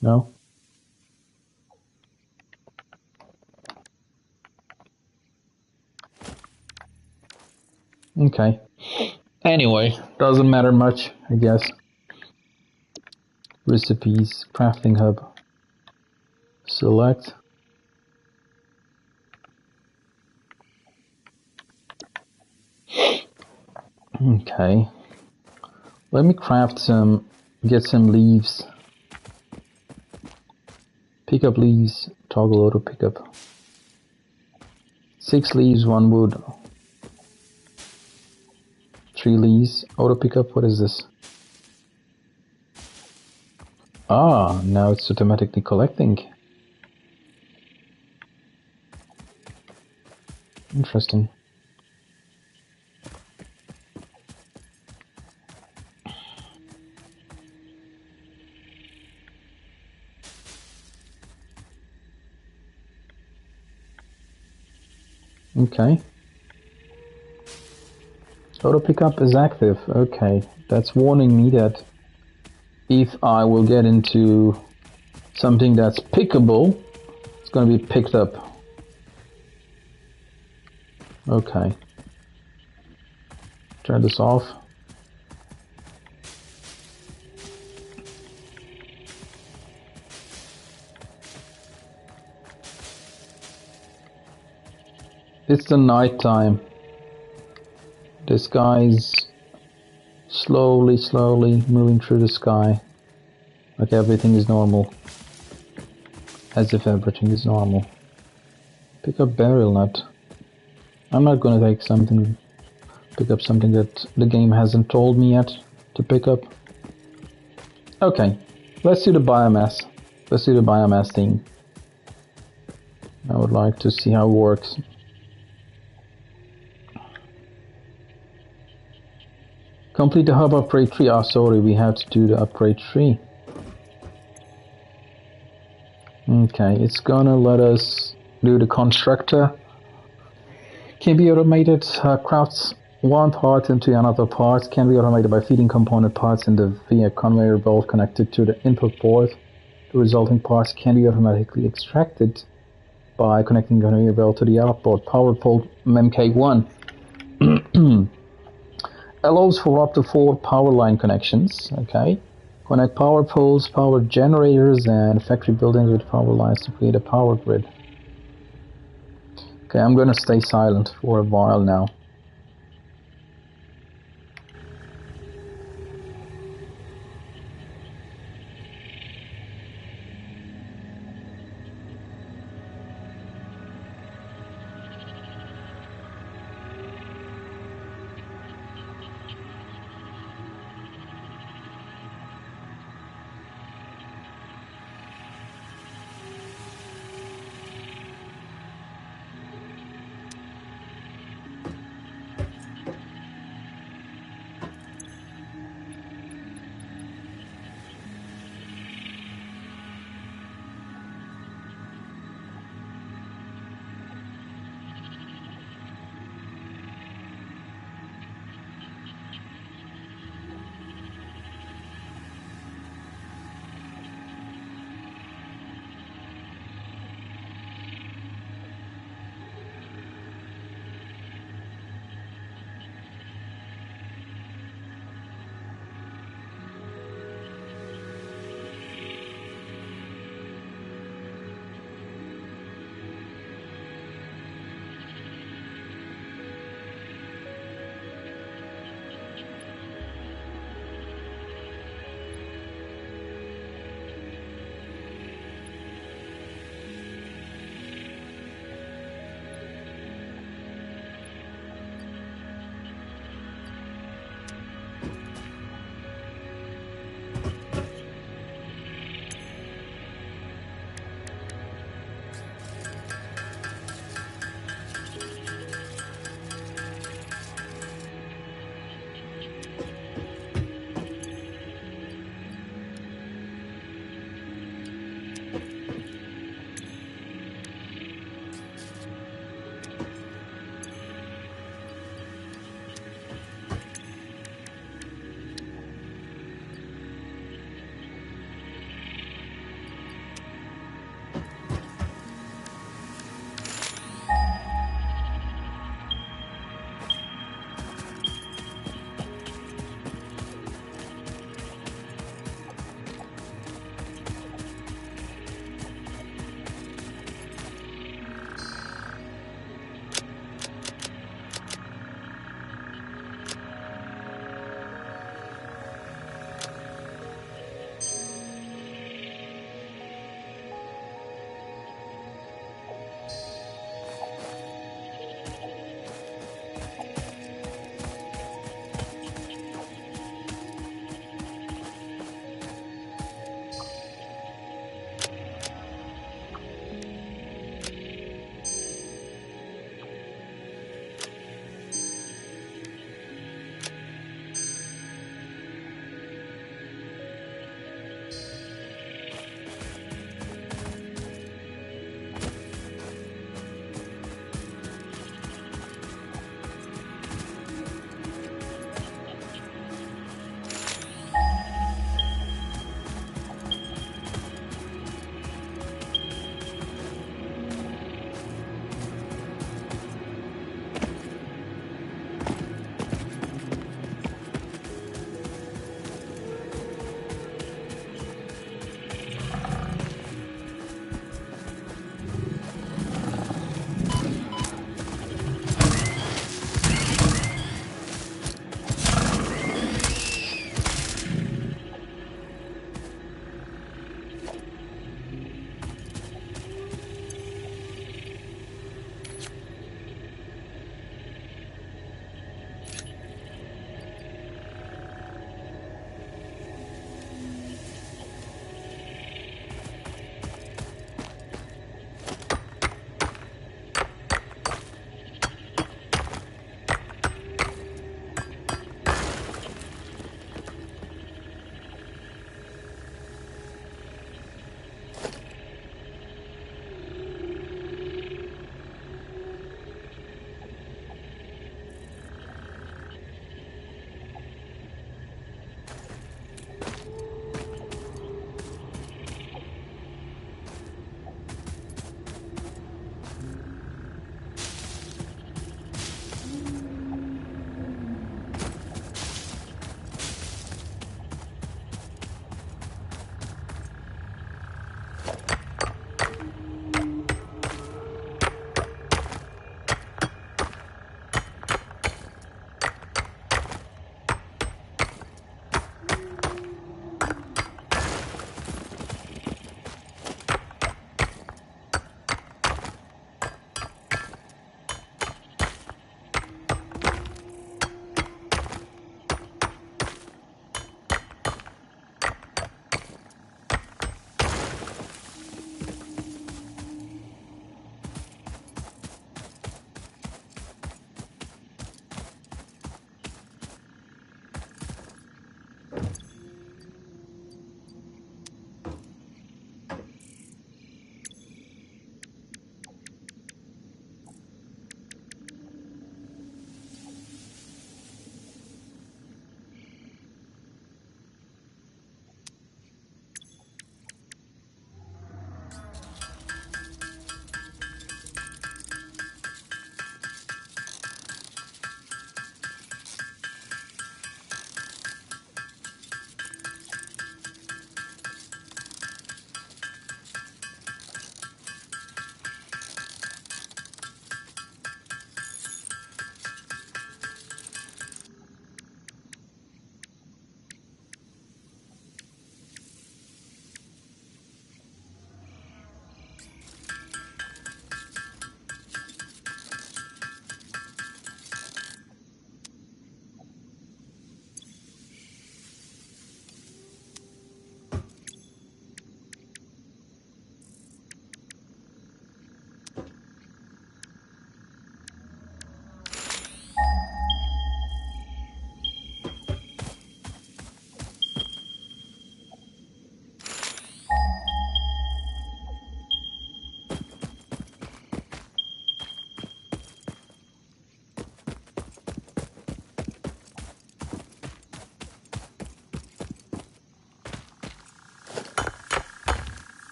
[SPEAKER 1] No? Okay. Anyway, doesn't matter much, I guess. Recipes, crafting hub. Select. Okay. Let me craft some, get some leaves. Pick up leaves, toggle auto pickup. 6 leaves, 1 wood. 3 leaves, auto pickup, what is this? Ah, now it's automatically collecting. Interesting. Okay. Auto pickup is active. Okay, that's warning me that if I will get into something that's pickable, it's going to be picked up. Okay. Turn this off. It's the night time. This guy's slowly moving through the sky. Like everything is normal. As if everything is normal. Pick up burial nut. I'm not gonna take something, pick up something that the game hasn't told me yet to pick up. Okay, let's do the biomass. Let's do the biomass thing. I would like to see how it works. Complete the hub upgrade tree. Oh, sorry, we have to do the upgrade tree. Okay, it's gonna let us do the constructor. Can be automated. Crafts one part into another part. Can be automated by feeding component parts in the via conveyor belt connected to the input port. The resulting parts can be automatically extracted by connecting the conveyor belt to the output. Power port MK1. Allows for up to 4 power line connections. Okay. Connect power poles, power generators, and factory buildings with power lines to create a power grid. Okay, I'm gonna stay silent for a while now.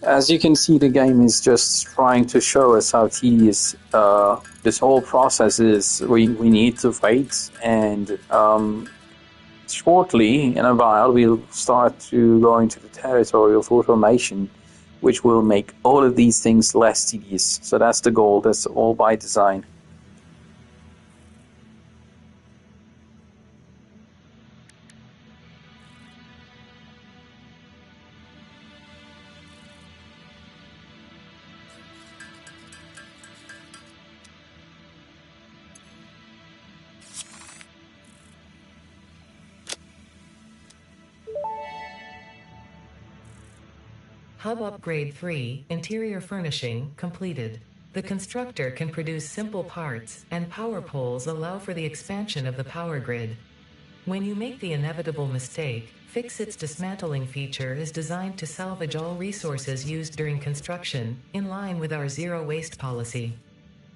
[SPEAKER 1] As you can see, the game is just trying to show us how tedious this whole process is. We need to wait, and shortly, in a while, we'll start to go into the territory of automation, which will make all of these things less tedious. So that's the goal. That's all by design.
[SPEAKER 2] Hub Upgrade 3, Interior Furnishing, completed. The constructor can produce simple parts, and power poles allow for the expansion of the power grid. When you make the inevitable mistake, Fix-It's dismantling feature is designed to salvage all resources used during construction, in line with our zero-waste policy.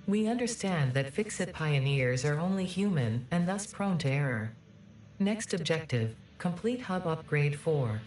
[SPEAKER 2] We understand that Fix-It pioneers are only human, and thus prone to error. Next objective, complete Hub Upgrade 4.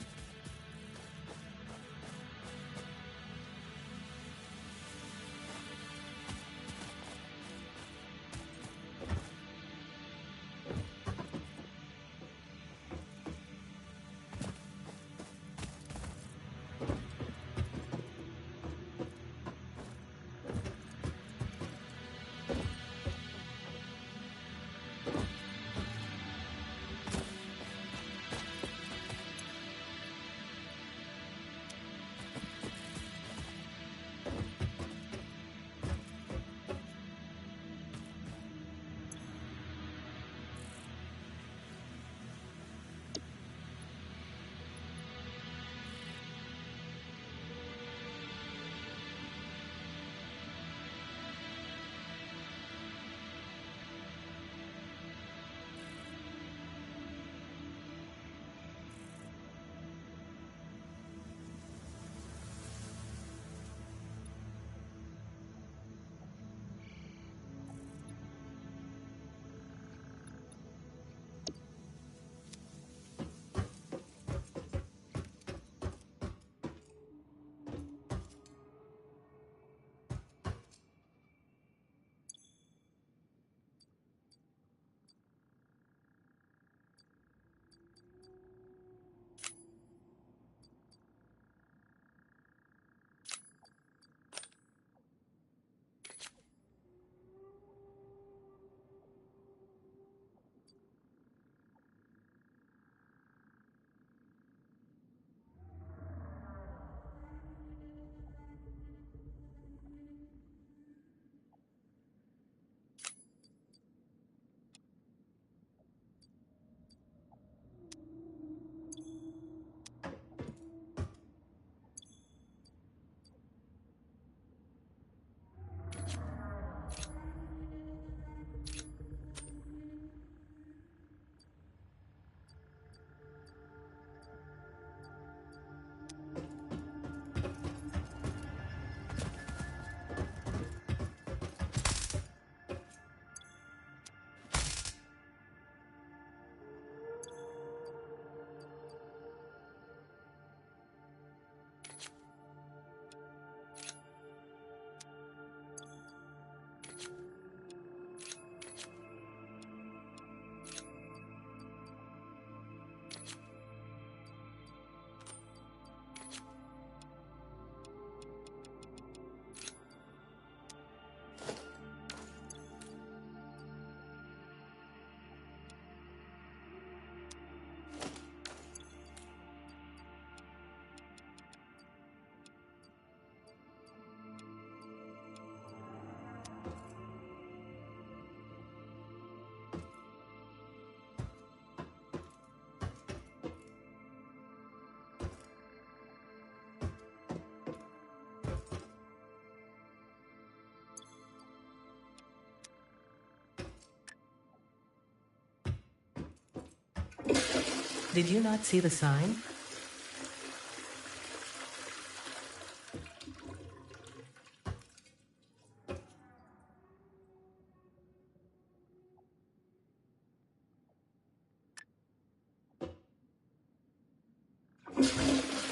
[SPEAKER 2] Did you not see the sign?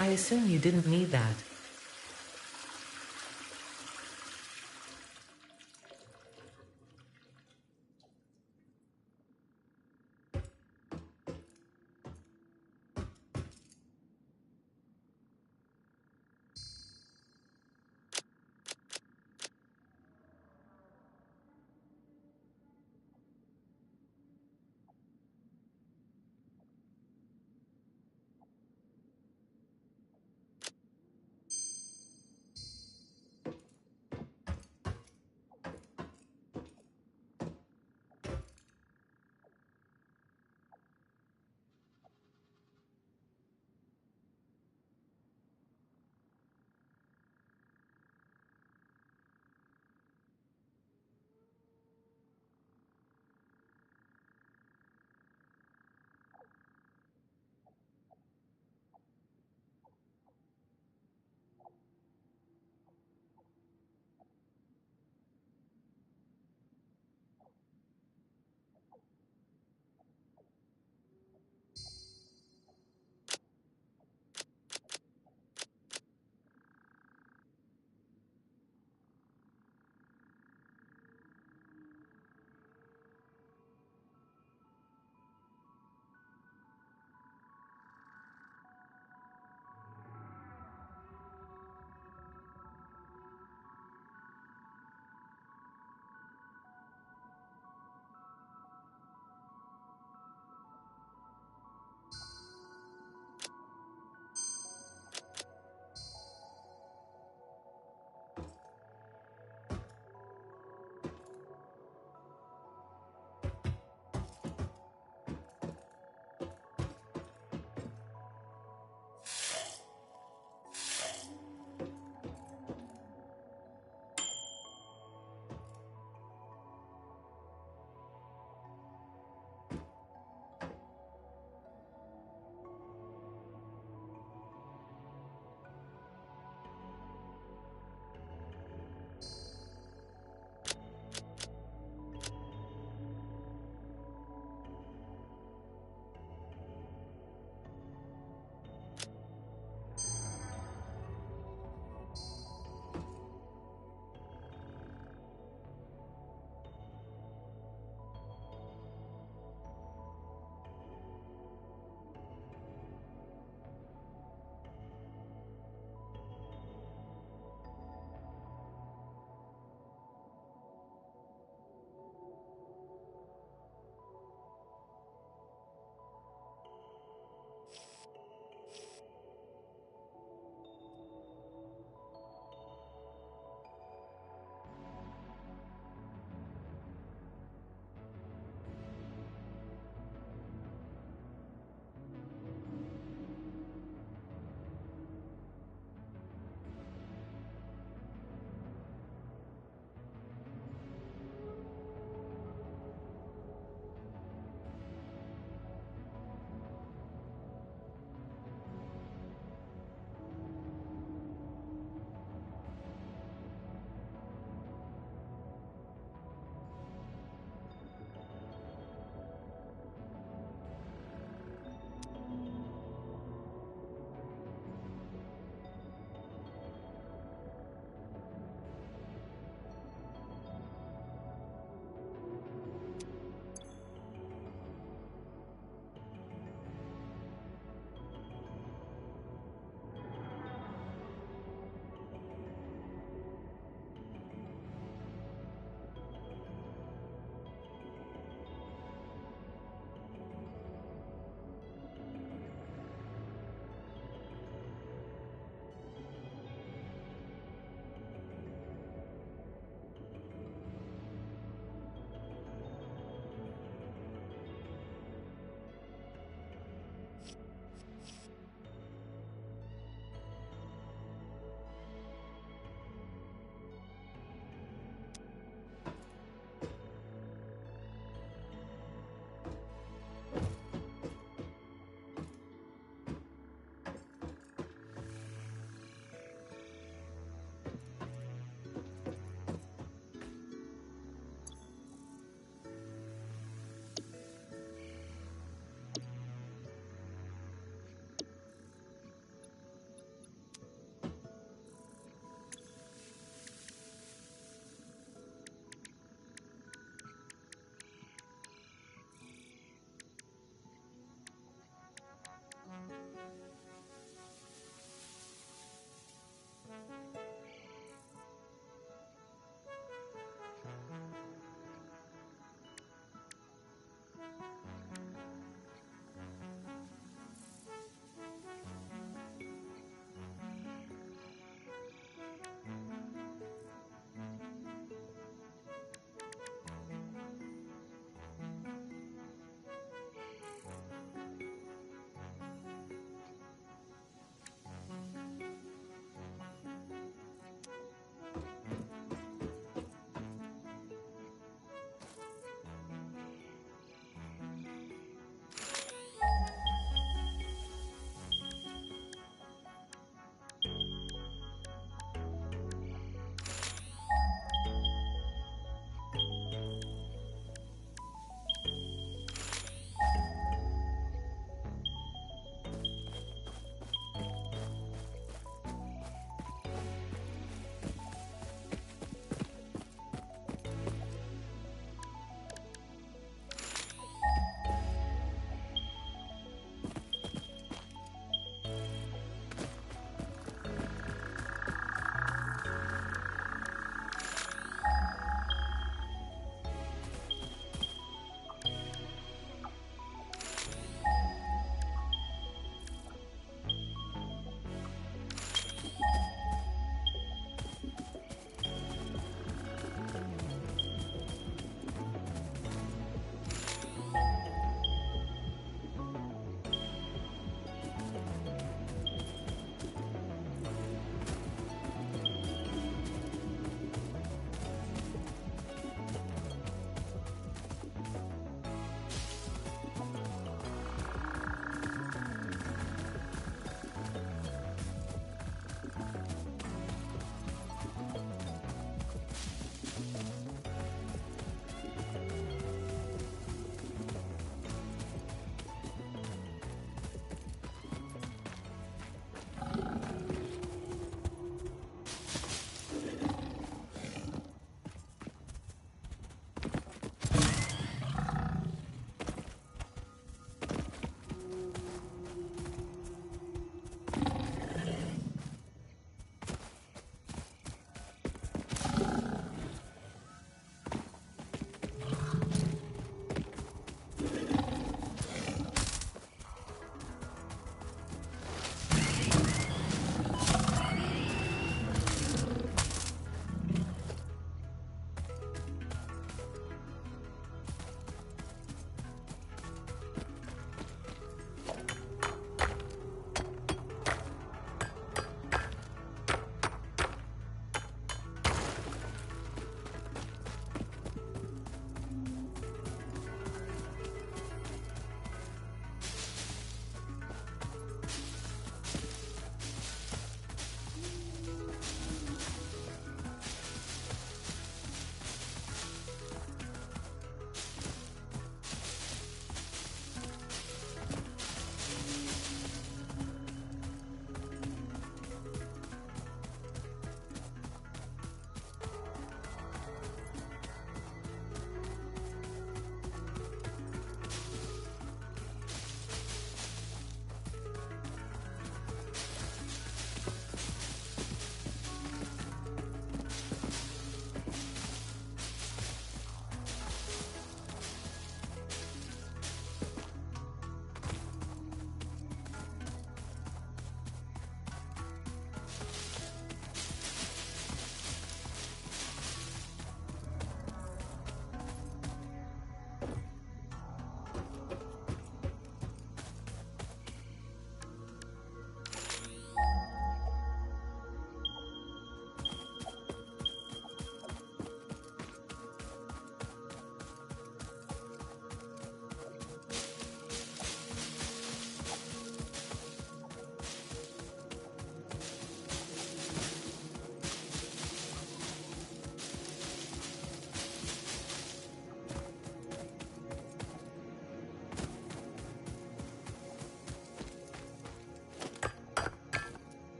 [SPEAKER 2] I assume you didn't need that.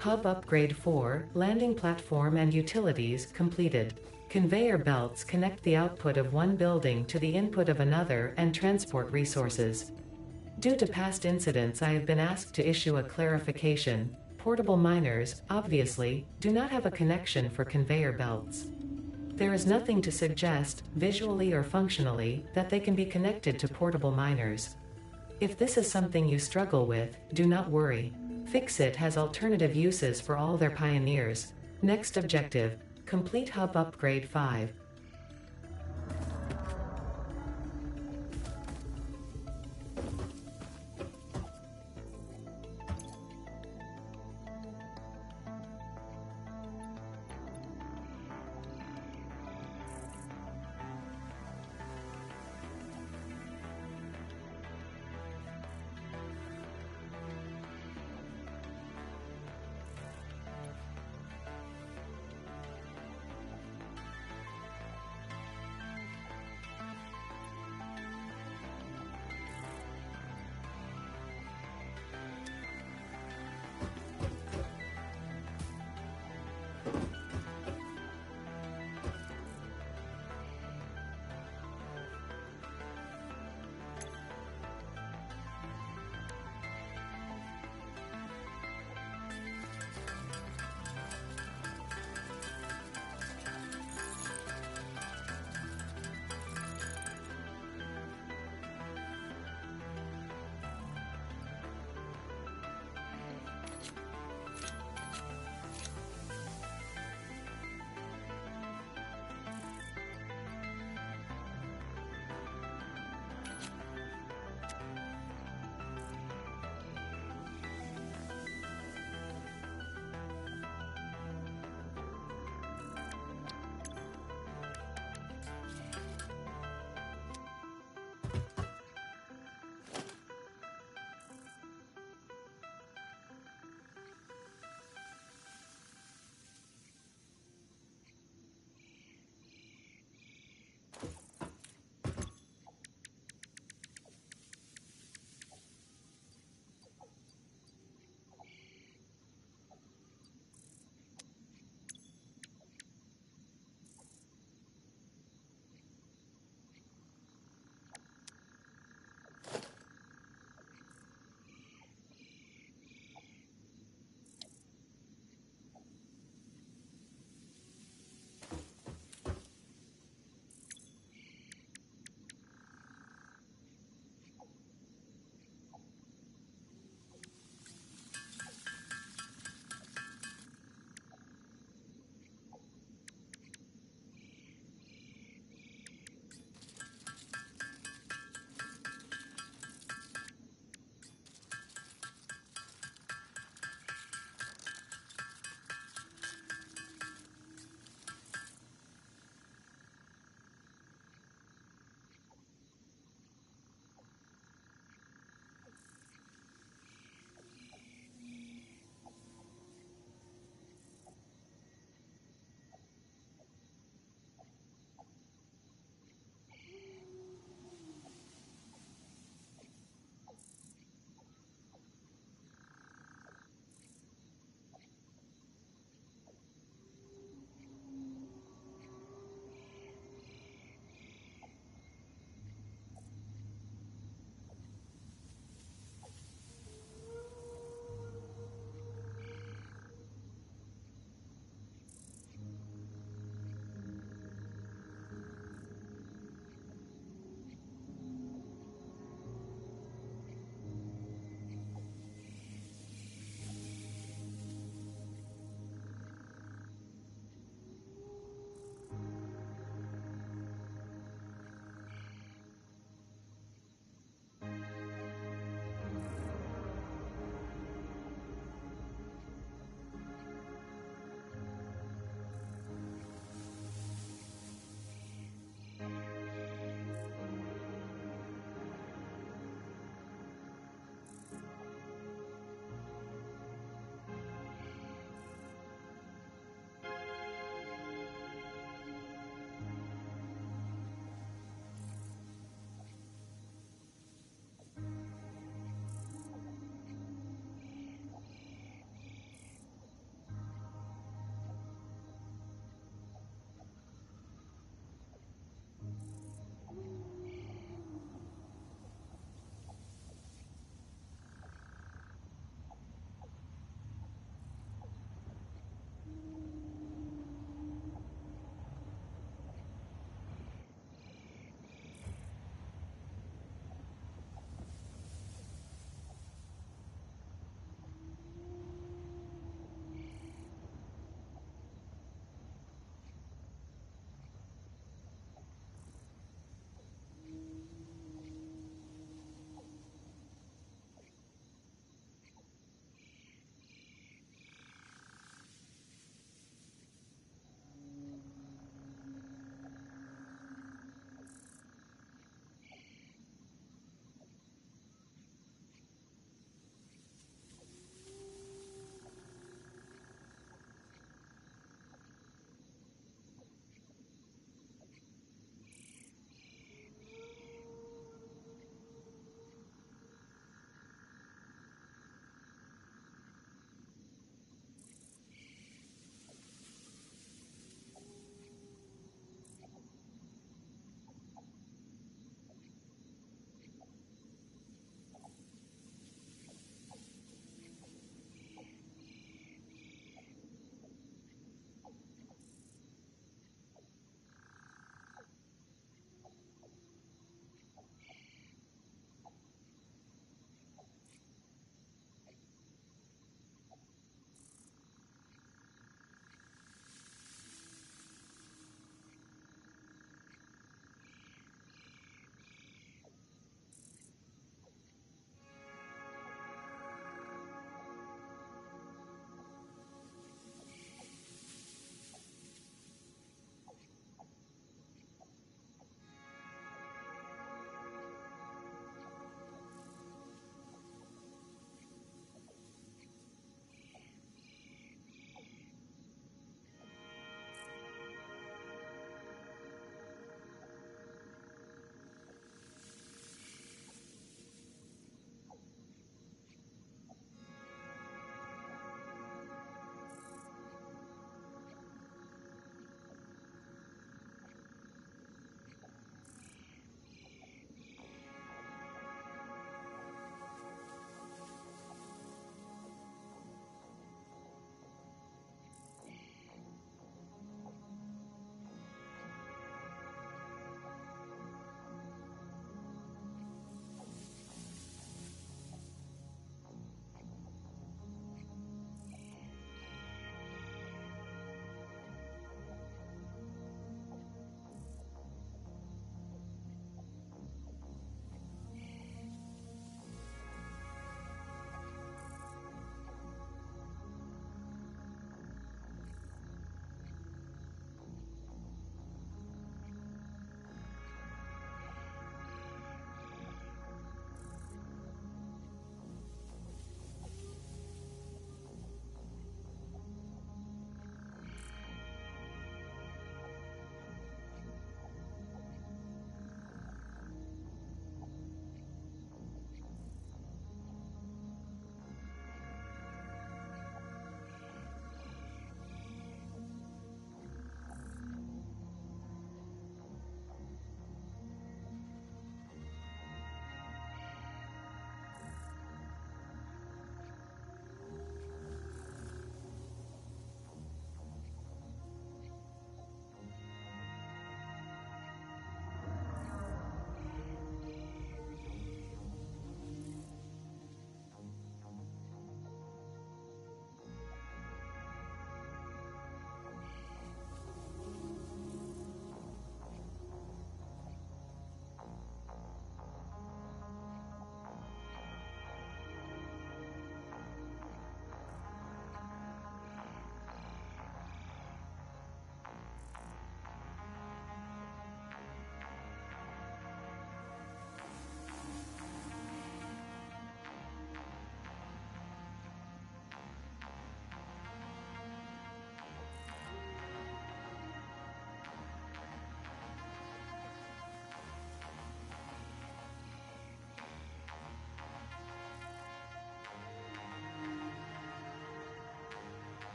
[SPEAKER 2] Hub Upgrade 4, Landing Platform and Utilities, completed. Conveyor belts connect the output of one building to the input of another and transport resources. Due to past incidents, I have been asked to issue a clarification. Portable miners, obviously, do not have a connection for conveyor belts. There is nothing to suggest, visually or functionally, that they can be connected to portable miners. If this is something you struggle with, do not worry. Fixit has alternative uses for all their pioneers. Next objective: complete Hub Upgrade 5.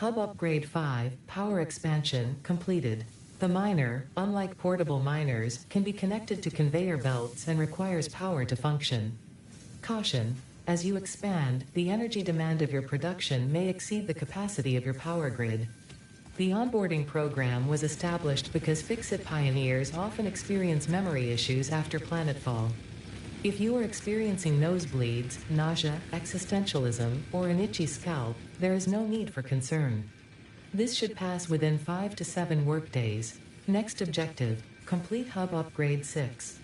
[SPEAKER 2] Hub Upgrade 5, Power Expansion, completed. The miner, unlike portable miners, can be connected to conveyor belts and requires power to function. Caution: as you expand, the energy demand of your production may exceed the capacity of your power grid. The onboarding program was established because Fix-It pioneers often experience memory issues after planetfall. If you are experiencing nosebleeds, nausea, existentialism, or an itchy scalp, there is no need for concern. This should pass within 5 to 7 workdays. Next objective: complete Hub Upgrade 6.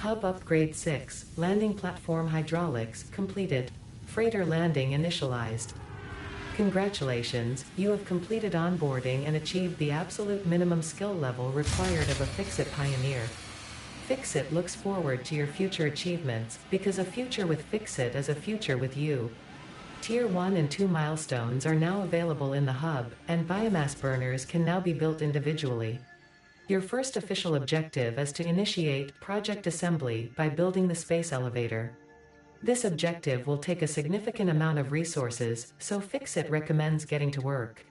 [SPEAKER 2] Hub Upgrade 6, Landing Platform Hydraulics, completed. Freighter landing initialized. Congratulations, you have completed onboarding and achieved the absolute minimum skill level required of a Fixit pioneer. Fixit looks forward to your future achievements, because a future with Fixit is a future with you. Tier 1 and 2 milestones are now available in the hub, and biomass burners can now be built individually. Your first official objective is to initiate project assembly by building the space elevator. This objective will take a significant amount of resources, so Fixit recommends getting to work.